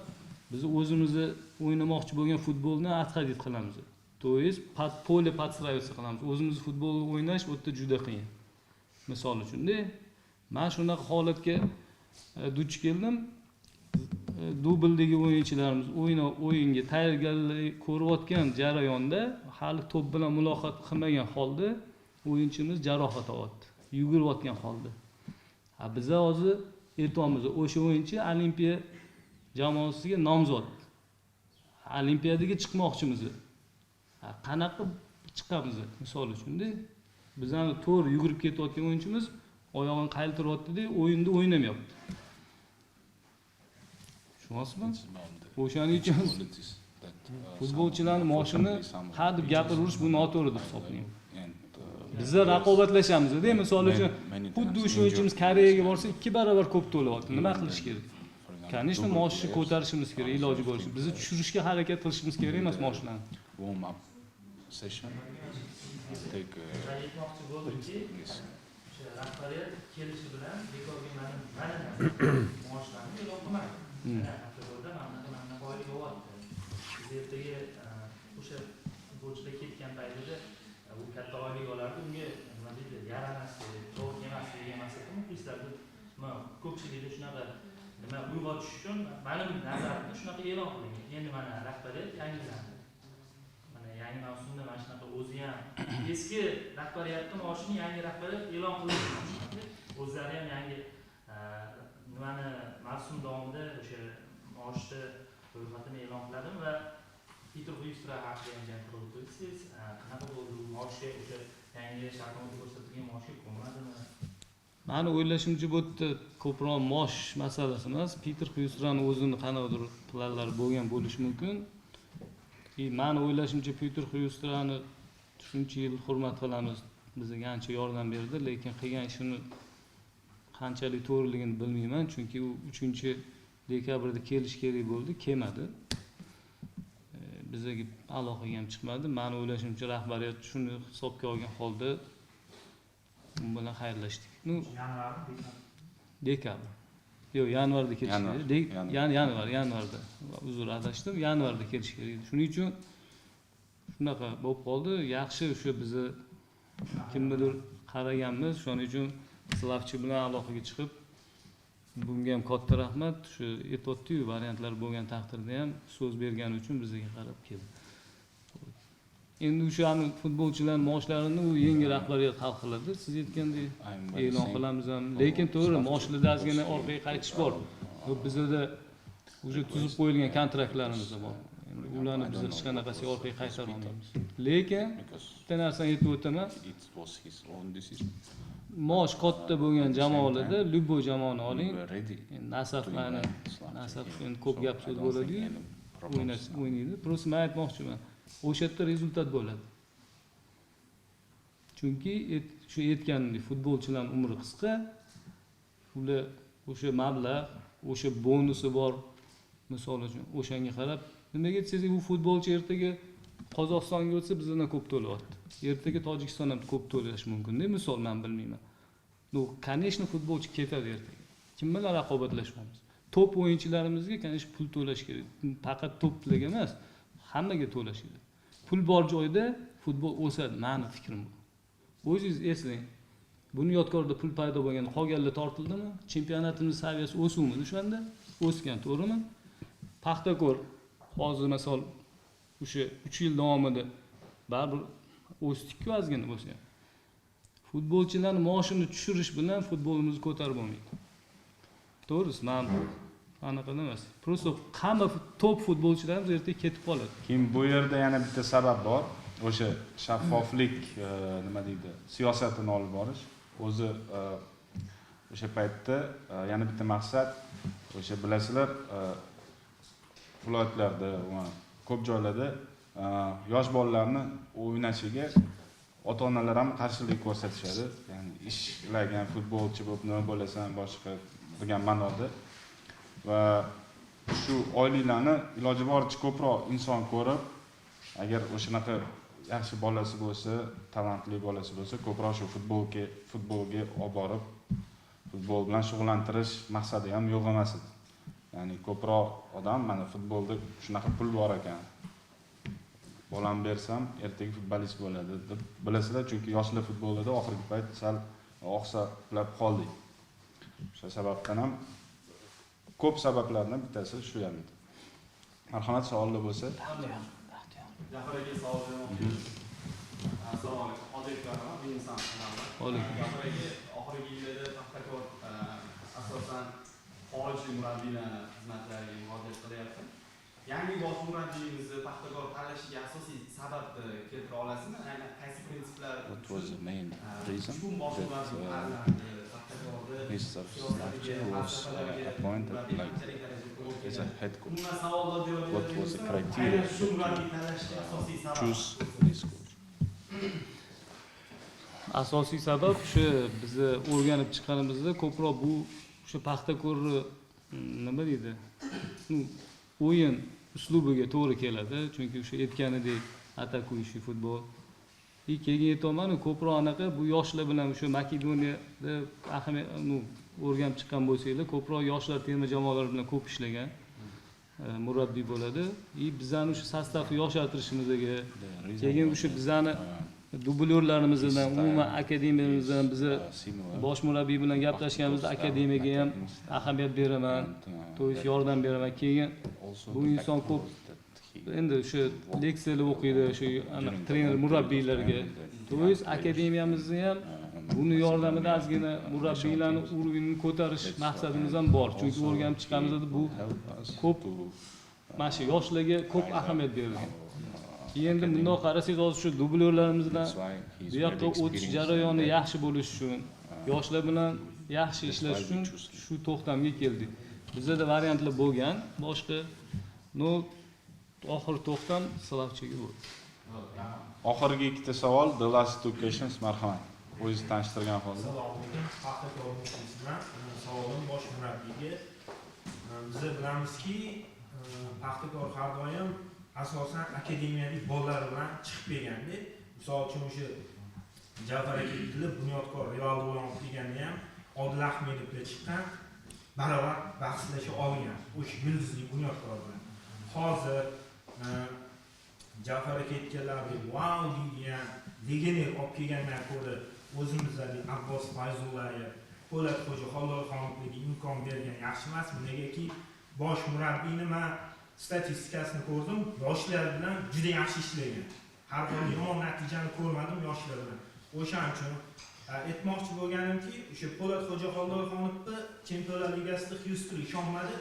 Biz o'zimizni o'ynamoqchi bo'lgan futbolni atqadid qilamiz. To'yiz pole подстраиваться qilamiz. O'zimizni futbolni o'ynash o'ta juda qiyin. Misol uchun-da, men shunaqa holatga duch keldim. Dubldagi o'yinchilarimiz o'yinga tayyorgarlik ko'rayotgan jarayonda hali to'p bilan muloqot qilmagan holda o'yinchimiz jarohat oldi. Yugurayotgan holda. Biz hozir aytamiz, o'sha o'yinchi Olimpiya jamoasiga nomzod. Olimpiadaga chiqmoqchimiz. Qanaqa chiqamiz? Misol uchun-da, bizani to'g'ri yugurib ketayotgan o'yinchimiz oyog'ini qaytaryapti-da, o'yinda o'ynamayapti. Tushunasizmi? O'shaning uchun futbolchilarning maoshini har deb gapirish bu noto'g'ri deb hisoblayman. Bizlar raqobatlashamiz-da, misol uchun xuddi o'sha o'yinchimiz Koreyaga borsa 2 barobar ko'p to'layapti. Nima qilish kerak? Конечно, maoshni ko'tarishimiz kerak, iloji bo'lishi. Bizni tushirishga harakat qilishimiz kerak emas maoshlarni. Warm up session. Take aytmoqchi bo'ldimki, o'sha rahbariyat kelishi bilan bekorga mana maoshlarni e'lon qilmadi. Haftalarda mana oylik olyapti. Biz ertaga o'sha futbolchilar ketgan paytida u katta oylik olardi, unga nima deydi, yaramaslik, to'g'ri emasligi muxlislarni ko'pchilikda shunaqa nima uyg'otish uchun mening nazarimda shunaqa e'lon qilingan. Endi mana rahbariyat yangilandi. Mana yangi mavsumda mana shunaqa o'zi ham eski rahbariyatning maoshini yangi rahbariyat e'lon qildi. O'zlari ham yangi nimani mavsum davomida o'sha maoshni ro'yxatini e'lon qildim va Peter Huystra haqida ham gapirib o'tdingiz. Qanaqa bo'ldi maoshga o'sha yangi shartnoma ko'rsatilgan maoshga ko'nmadimi? Meni o'ylashimcha bu yerda ko'proq maosh masalasi emas, Peter Huystraning o'zini qanaqadir planlari bo'lgan bo'lishi mumkin. Meni o'ylashimcha Peter Huystrani shuncha yil hurmat qilamiz, bizga ancha yordam berdi, lekin qilgan ishini qanchalik to'g'riligini bilmayman, chunki u 3-dekabrda kelish kerak bo'ldi, kelmadi. Bizga aloqaga ham chiqmadi. Meni o'ylashimcha rahbariyat shuni hisobga olgan holda u bilan xayrlashdik. Dekabr. Yo'q, yanvarda kelish kerak. Yanvarda. Uzr, adashdim. Yanvarda kelish kerak. Shuning uchun shunaqa bo'lib qoldi. Yaxshi o'sha bizni kimnidir qaraganmiz. Shuning uchun Slavche bilan aloqaga chiqib, bunga ham katta rahmat. Shu aytayotdi-yu, variantlar bo'lgan taqdirda ham so'z bergani uchun bizga qarab keldi. Endi o'sha futbolchilar maoshlarini u yangi rahbariyat hal qiladi. Siz aytgandek e'lon qilamiz ham. Lekin to'g'ri, maoshlarda ozgina orqaga qaytish bor. Bizda o'sha tuzib qo'yilgan kontraktlarimiz bor. Ularni biz hech qanaqasiga orqaga qaytara olmaymiz. Lekin bitta narsani aytib o'taman. Maosh katta bo'lgan jamoalarda любой jamoani oling. Nasaflarni, nasaf endi ko'p gap so'z bo'ladi-yu. O'ynaydi. Просто men aytmoqchiman. O'sha yerda rezultat bo'ladi. Chunki shu aytganimdek futbolchilarning umri qisqa. Ular o'sha mablag', o'sha bonusi bor. Misol uchun o'shanga qarab, nimaga aytsangiz, u futbolchi ertaga Qozog'istonga o'tsa bizdan ko'p to'layapti. Ertaga Tojikiston ham ko'p to'lashi mumkin-da, misol men bilmayman. No, конечно, futbolchi ketadi ertaga. Kim bilan raqobatlashamiz? Top o'yinchilarimizga конечно pul to'lash kerak. Faqat toplarga emas, hammaga to'lash kerak. Pul bor joyda futbol o'sadi, meni fikrim bu. O'zingiz eslang. Bunyodkorda pul paydo bo'lganda qolganlar tortildimi? Championatimiz saviyasi o'suvmi o'shanda? O'sgan, to'g'rimi? Paxtakor hozir misol o'sha 3 yil davomida baribir o'sdik-ku ozgina bo'lsa ham. Futbolchilarning maoshini tushirish bilan futbolimizni ko'tarib bo'lmaydi. To'g'risi, men anaqa emas. Prosta hamma top futbolchilarimiz ertaga ketib qoladi. Keyin bu yerda yana bitta sabab bor. O'sha shaffoflik, nima deydi, siyosatini olib borish. O'zi o'sha paytda yana bitta maqsad, o'sha bilasizlar, viloyatlarda va ko'p joylarda yosh bolalarni o'ynashiga ota-onalar ham qarshilik ko'rsatishadi. Ya'ni ishlagan futbolchi bo'lib nima bo'lasan boshqa degan ma'noda. Va shu oyliklarni iloji boricha ko'proq inson ko'rib, agar o'shanaqa yaxshi bolasi bo'lsa, talantli bolasi bo'lsa, ko'proq shu futbolga olib borib, futbol bilan shug'ullantirish maqsadi ham yo'q emas edi. Ya'ni ko'proq odam mana futbolda shunaqa pul bor ekan. Bolam bersam, ertaga futbolist bo'ladi deb bilasizlar, chunki yoshlar futbolida oxirgi payt sal oqsab qoldik. O'sha sababdan ham ko'p sabablardan bittasi shu ham edi. Marhamat, savollar bo'lsa. Jafar aka savol bermoqchi. Assalomu alaykum. Otabeklarman, inson kanalida. Jafar aka, oxirgi yillarda Paxtakor asosan xorijiy murabbiylarning xizmatlariga murojaat qilyapti. Yangi bosh murabbiyimizni Paxtakor tanlashiga asosiy sababni keltira olasizmi? Aynan qaysi prinsiplar was the main reason that Mr. Slavche was appointed like as a head coach? What was the criteria to choose this coach? Asosiy sabab shu bizni o'rganib chiqqanimizda ko'proq bu shu Paxtakorni nima deydi? O'yin uslubiga to'g'ri keladi, chunki o'sha aytganidek atakuющий futbol. Keyin aytaman, ko'proq anaqa bu yoshlar bilan o'sha Makedoniyada o'rganib chiqqan bo'lsanglar, ko'proq yoshlar terma jamoalari bilan ko'p ishlagan murabbiy bo'ladi. Bizani o'sha sostavni yoshartirishimizga, keyin o'sha bizani dublyorlarimizdan, umuman akademiyamizdan bizni bosh murabbiy bilan gaplashganimizda akademiyaga ham ahamiyat beraman, to'g'ri yordam beraman. Keyin bu inson ko'p endi o'sha leksiyalar o'qiydi, o'sha trener murabbiylarga. To'g'ri akademiyamizni ham buni yordamida ozgina murabbiylarning urovini ko'tarish maqsadimiz ham bor. Chunki o'rganib chiqqanimizda bu ko'p mana shu yoshlarga ko'p ahamiyat berilgan. Endi bundoq qarasangiz, hozir shu dublyorlarimizdan bu yoqqa o'tish jarayoni yaxshi bo'lishi uchun, yoshlar bilan yaxshi ishlash uchun shu to'xtamga keldik. Bizda variantlar bo'lgan, boshqa oxir to'xtam Slavchega bo'ldi. Oxirgi ikkita savol, the last two questions, marhamat. O'zingizni tanishtirgan holda. Paxtakor muxlisman, savolim bosh murabbiyga. Biz bilamizki, Paxtakor har doim asosan akademiyalik bolalar bilan chiqib kelganda, misol uchun o'sha Jafar aka bilib bunyodkor Rivaldo bilan kelganda ham Odil Ahmedov bilan chiqqan, baravar bahslasha olgan o'sha yulduzli bunyodkor bilan. Hozir Jafar aka aytganlaridek wow degan legioner olib kelgandan ko'ra o'zimizdagi Abbos Fayzullayev, Po'lat Xo'ja Xolloxonovga imkon bergan yaxshi emasmi? Negaki bosh murabbiyni men statistikasini ko'rdim, yoshlar bilan juda yaxshi ishlagan. Har qanday yomon natijani ko'rmadim yoshlar bilan. O'shaning uchun aytmoqchi bo'lganimki, o'sha Po'lat Xo'ja Xolloxonovni Chempionlar Ligasida Hyustri ishonmadi,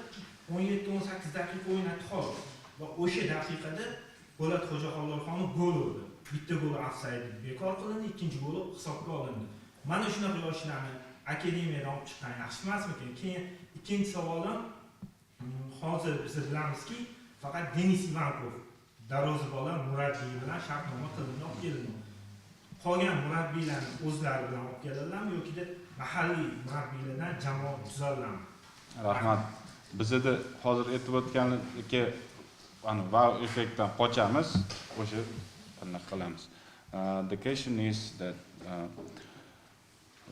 17-18 daqiqa o'ynatdi xolos. Va o'sha daqiqada Po'lat Xo'ja Xolloxonov gol urdi. Bitta gol ofsayd bekor qilindi, ikkinchi gol hisobga olindi. Mana shunaqa yoshlarni akademiyadan olib chiqqan yaxshi emasmikan? Keyin ikkinchi savolim, hozir biz bilamizki, faqat Denis Ivankov darvozabon murabbiy bilan shartnoma qilinib olib kelindi. Qolgan murabbiylarni o'zlari bilan olib keladilarmi yoki mahalliy murabbiylardan jamoa tuzaladimi? Rahmat. Bizda hozir aytib o'tganlikka wow effektdan qochamiz, o'sha qanaqa qilamiz. The question is that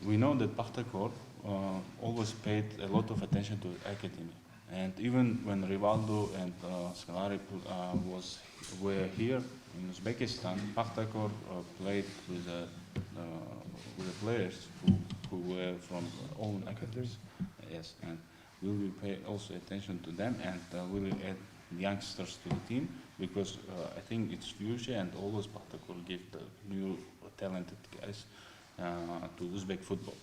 we know that Paxtakor always paid a lot of attention to academy. And even when Rivaldo and Scolari were here in Uzbekistan, Paxtakor played with with the players who were from own academies. Yes, and we will pay also attention to them, and we will add youngsters to the team, because I think it's future, and always Paxtakor give the new talented guys to Uzbek football.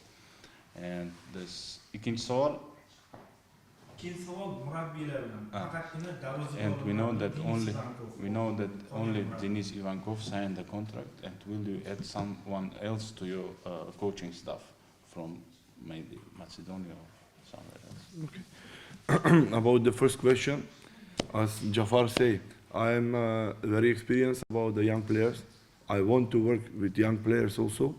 And this ikinci savol. And we know that only Denis Ivankov signed the contract, and will you add someone else to your coaching staff from maybe Macedonia or somewhere else? Okay. About the first question, as Jafar said, I am very experienced about the young players. I want to work with young players also.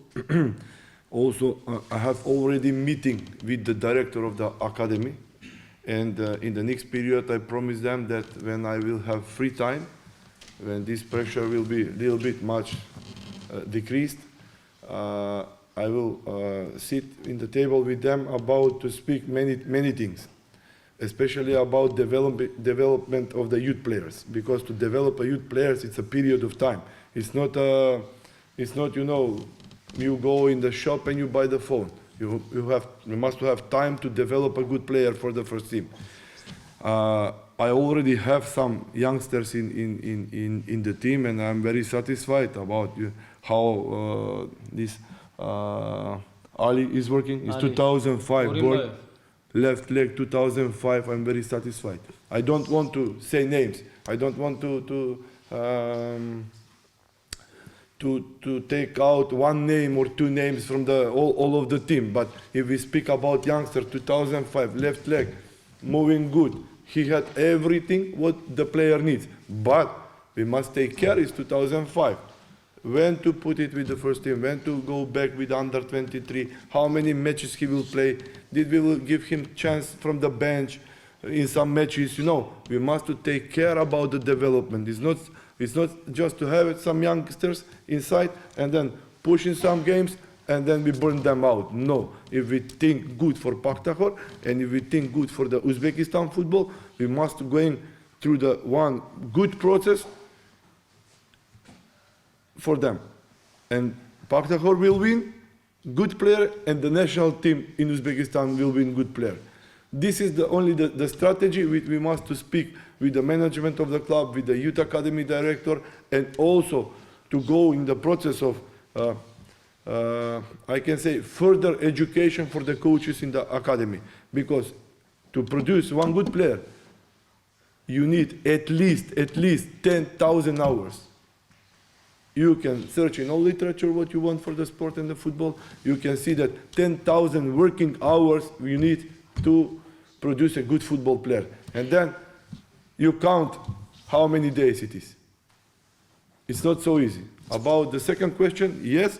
Also, I have already meeting with the director of the academy, and in the next period I promise them that when I will have free time, when this pressure will be a little bit much decreased, I will sit in the table with them about to speak many things, especially about development of the youth players, because to develop a youth players, it's a period of time. It's not you know, you go in the shop and you buy the phone. You must have time to develop a good player for the first team. I already have some youngsters in the team, and I'm very satisfied about how this Ali is working. It's 2005 born, left leg 2005. I'm very satisfied. I don't want to say names. I don't want to take out one name or two names from the all of the team. But if we speak about youngster 2005, left leg, moving good, he had everything what the player needs. But we must take care. It's 2005. When to put it with the first team, when to go back with under 23, how many matches he will play, did we will give him chance from the bench in some matches, you know. We must to take care about the development. It's not just to have some youngsters inside and then push in some games and then we burn them out. No, if we think good for Paxtakor and if we think good for the Uzbekistan football, we must go in through the one good process for them. And Paxtakor will win good player, and the national team in Uzbekistan will win good player. This is only the strategy we must to speak with the management of the club, with the youth academy director, and also to go in the process of, I can say, further education for the coaches in the academy. Because to produce one good player, you need at least 10,000 hours. You can search in all literature what you want for the sport and the football. You can see that 10,000 working hours you need to produce a good football player. And then you count how many days it is. It's not so easy. About the second question, yes,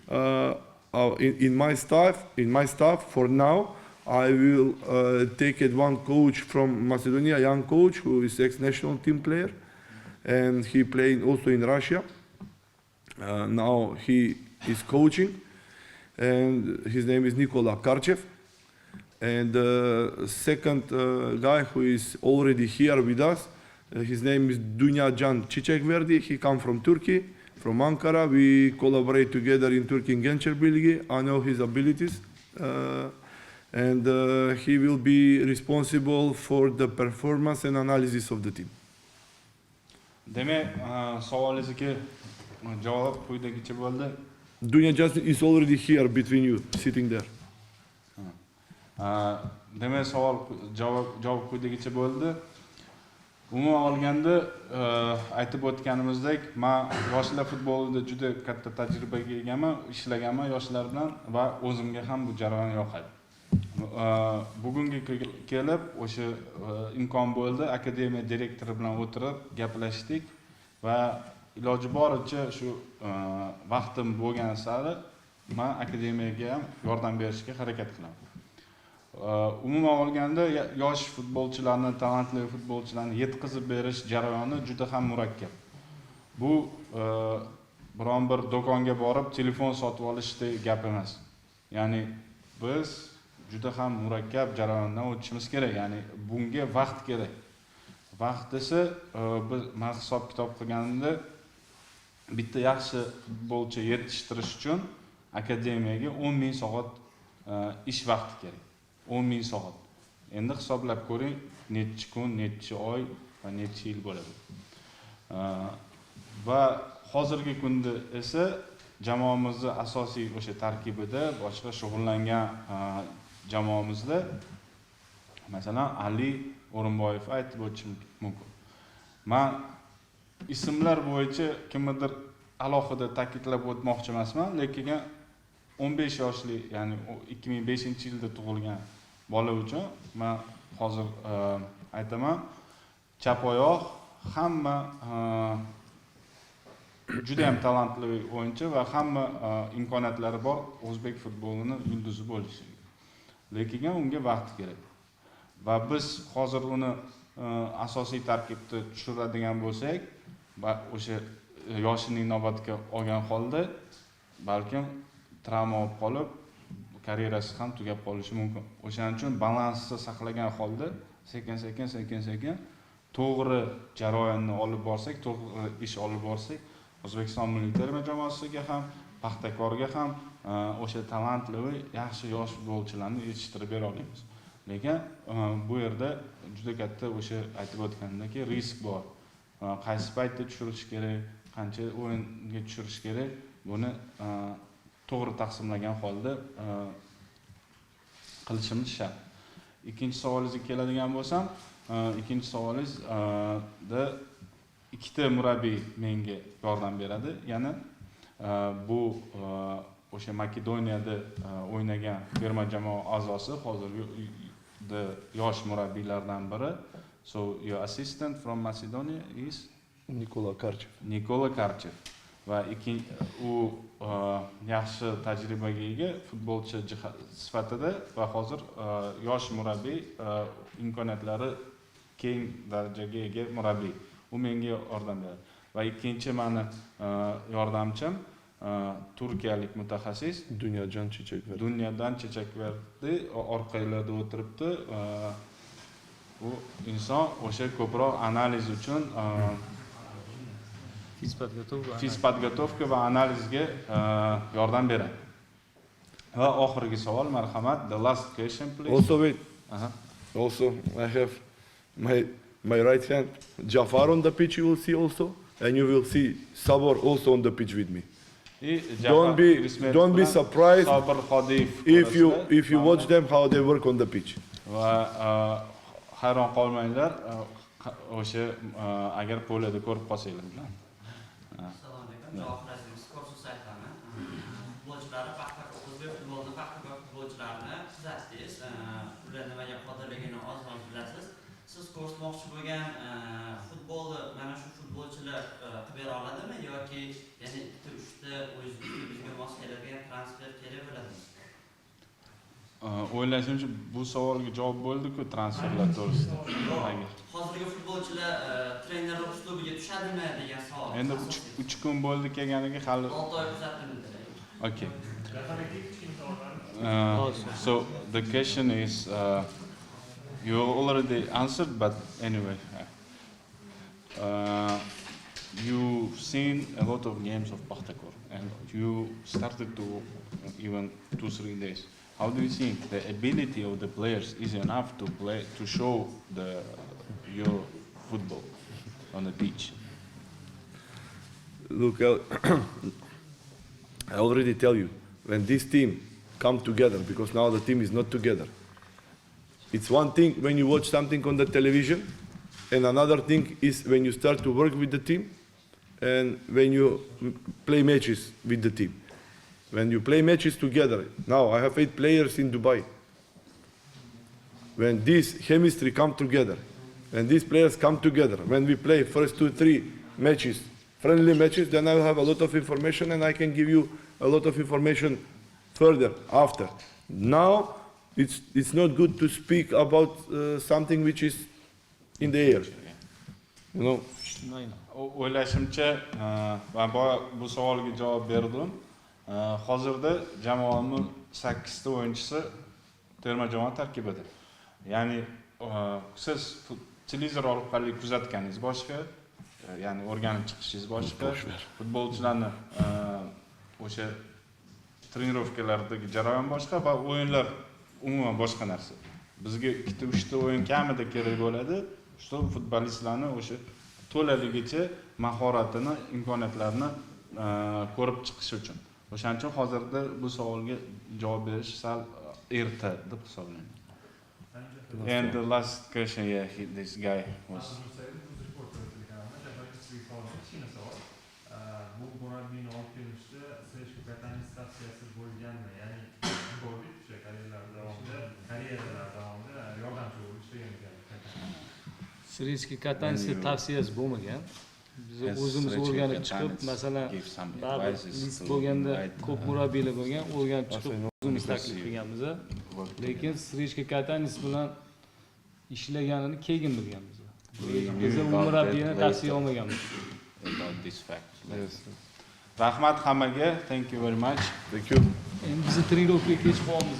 in my staff for now, I will take it one coach from Macedonia, a young coach who is ex-national team player, and he played also in Russia. Now he is coaching, and his name is Nikola Karchev. And the second guy who is already here with us, his name is Dunyajan Çiçekverdi. He comes from Turkey, from Ankara. We collaborate together in Turkey in Gençler Birliği. I know his abilities. And he will be responsible for the performance and analysis of the team. Demek savolingizga javob quyidagicha bo'ldi. Dunyajan is already here between you, sitting there. Demek javob quyidagicha bo'ldi. Umuman olganda aytib o'tganimizdek, men yoshlar futbolida juda katta tajribaga egaman, ishlaganman yoshlar bilan va o'zimga ham bu jarayon yoqadi. Bugunga kelib o'sha imkon bo'ldi, akademiya direktori bilan o'tirib gaplashdik va iloji boricha shu vaqtim bo'lgan sari men akademiyaga ham yordam berishga harakat qilaman. Umuman olganda yosh futbolchilarni, talantli futbolchilarni yetkazib berish jarayoni juda ham murakkab. Bu biron bir do'konga borib telefon sotib olishdek gap emas. Ya'ni biz juda ham murakkab jarayondan o'tishimiz kerak. Ya'ni bunga vaqt kerak. Vaqt esa biz hisob kitob qilganda bitta yaxshi futbolchi yetishtirish uchun akademiyaga 10,000 soat ish vaqti kerak. 10,000 soat. Endi hisoblab ko'ring, necha kun, necha oy va necha yil bo'ladi. Va hozirgi kunda esa jamoamizning asosiy o'sha tarkibida boshqa shug'ullangan jamoamizda masalan Ali O'rinboyev aytib o'tishim mumkin. Men ismlar bo'yicha kimnidir alohida ta'kidlab o'tmoqchi emasman, lekin 15 yoshli, ya'ni 2005-yilda tug'ilgan bola uchun men hozir aytaman, chap oyoq hamma juda ham talantli o'yinchi va hamma imkoniyatlari bor o'zbek futbolining yulduzi bo'lishi. Lekin unga vaqt kerak. Va biz hozir uni asosiy tarkibda tushiradigan bo'lsak, va o'sha yoshining navbatga olgan holda balkim travma olib qolib, karyerasi ham tugab qolishi mumkin. O'shaning uchun balansni saqlagan holda sekin-sekin to'g'ri jarayonni olib borsak, to'g'ri ish olib borsak, O'zbekiston milliy terma jamoasiga ham, Paxtakorga ham o'sha talantli va yaxshi yosh futbolchilarni yetishtirib bera olamiz. Lekin bu yerda juda katta o'sha aytib o'tgandek risk bor. Qaysi paytda tushirish kerak, qancha o'yinga tushirish kerak, buni to'g'ri taqsimlagan holda qilishimiz shart. Ikkinchi savolingizga keladigan bo'lsam, ikkinchi savolingizda ikkita murabbiy menga yordam beradi. Ya'ni bu o'sha Makedoniyada o'ynagan terma jamoa a'zosi, hozirgi yosh murabbiylardan biri. So your assistant from Macedonia is Nikola Karchev. Va u yaxshi tajribaga ega futbolchi sifatida va hozir yosh murabbiy, imkoniyatlari keng darajaga ega murabbiy. U menga yordam beradi. Va ikkinchi meni yordamchim turkiyalik mutaxassis Dunyodan Chechakverdi orqalarida o'tiribdi. Bu inson o'sha ko'proq analiz uchun fizpodgotovka va analizga yordam beradi. Va oxirgi savol, marhamat, the last question please. Also wait. Also I have my right hand Jafar on the pitch, you will see also, and you will see Sabor also on the pitch with me. Don't be surprised if you watch them how they work on the pitch. Va hayron qolmanglar, o'sha agar polada ko'rib qolsanglar bilan. Assalomu alaykum. Javoblaringiz sportchi saytlarini, futbolchilarni o'zbek futbolida Paxtakor futbolchilarini kuzatdingiz. Ular nimaga qodirligini oz-oz bilasiz. Siz ko'rsatmoqchi bo'lgan futbolni mana shu futbolchilar qilib bera oladimi yoki ya'ni 2-3 ta o'zimizga mos keladigan transfer kerak bo'ladimi? O'ylashimcha bu savolga javob bo'ldi-ku transferlar to'g'risida. Hozirgi futbolchilar trenerlar uslubiga tushadimi degan savol. Endi 3 kun bo'ldi kelganiga hali 6 oy kuzatildi. Okay. So the question is you already answered, but anyway, you've seen a lot of games of Paxtakor, and you started to even 2-3 days. How do you think the ability of the players is enough to show your football on the pitch? Look, I already tell you, when this team come together, because now the team is not together. It's one thing when you watch something on the television, and another thing is when you start to work with the team, and when you play matches with the team. When you play matches together, now I have 8 players in Dubai. When this chemistry come together, when these players come together, when we play first 2-3 matches, friendly matches, then I will have a lot of information and I can give you a lot of information further after. Now, it's not good to speak about something which is in the air. You know? O'ylashimcha, men bu savolga javob berdim. Hozirda jamoamning 8 ta o'yinchisi terma jamoa tarkibida. Ya'ni siz televizor orqali kuzatganingiz boshqa, ya'ni o'rganib chiqishingiz boshqa, futbolchilarni o'sha trenirovkalardagi jarayon boshqa va o'yinlar umuman boshqa narsa. Bizga 2-3 o'yin kamida kerak bo'ladi, shu futbolistlarni o'sha to'laligicha mahoratini, imkoniyatlarini ko'rib chiqish uchun. O'shaning uchun hozirda bu savolga javob berish sal erta deb hisoblayman. And the last question, yeah, this guy was. Bu murabbiyni olib kelishda Slavche Voyneski bo'lganmi? Ya'ni ko'rdik o'sha karyeralar davomida yordamchi bo'lib ishlagan ekan. Slavche Voyneski tavsiyasi bo'lmagan. Biz o'zimiz o'rganib chiqib, masalan, list bo'lganda ko'p murabbiylar bo'lgan, o'rganib chiqib o'zimiz taklif qilganmiz. Lekin Slavche Voyneski bilan ishlaganini keyin bilganmiz. Biz u murabbiyni tavsiya olmaganmiz. About this fact. Yes. Rahmat hammaga. Thank you very much. Thank you. Endi biz trenirovkaga kech qolamiz.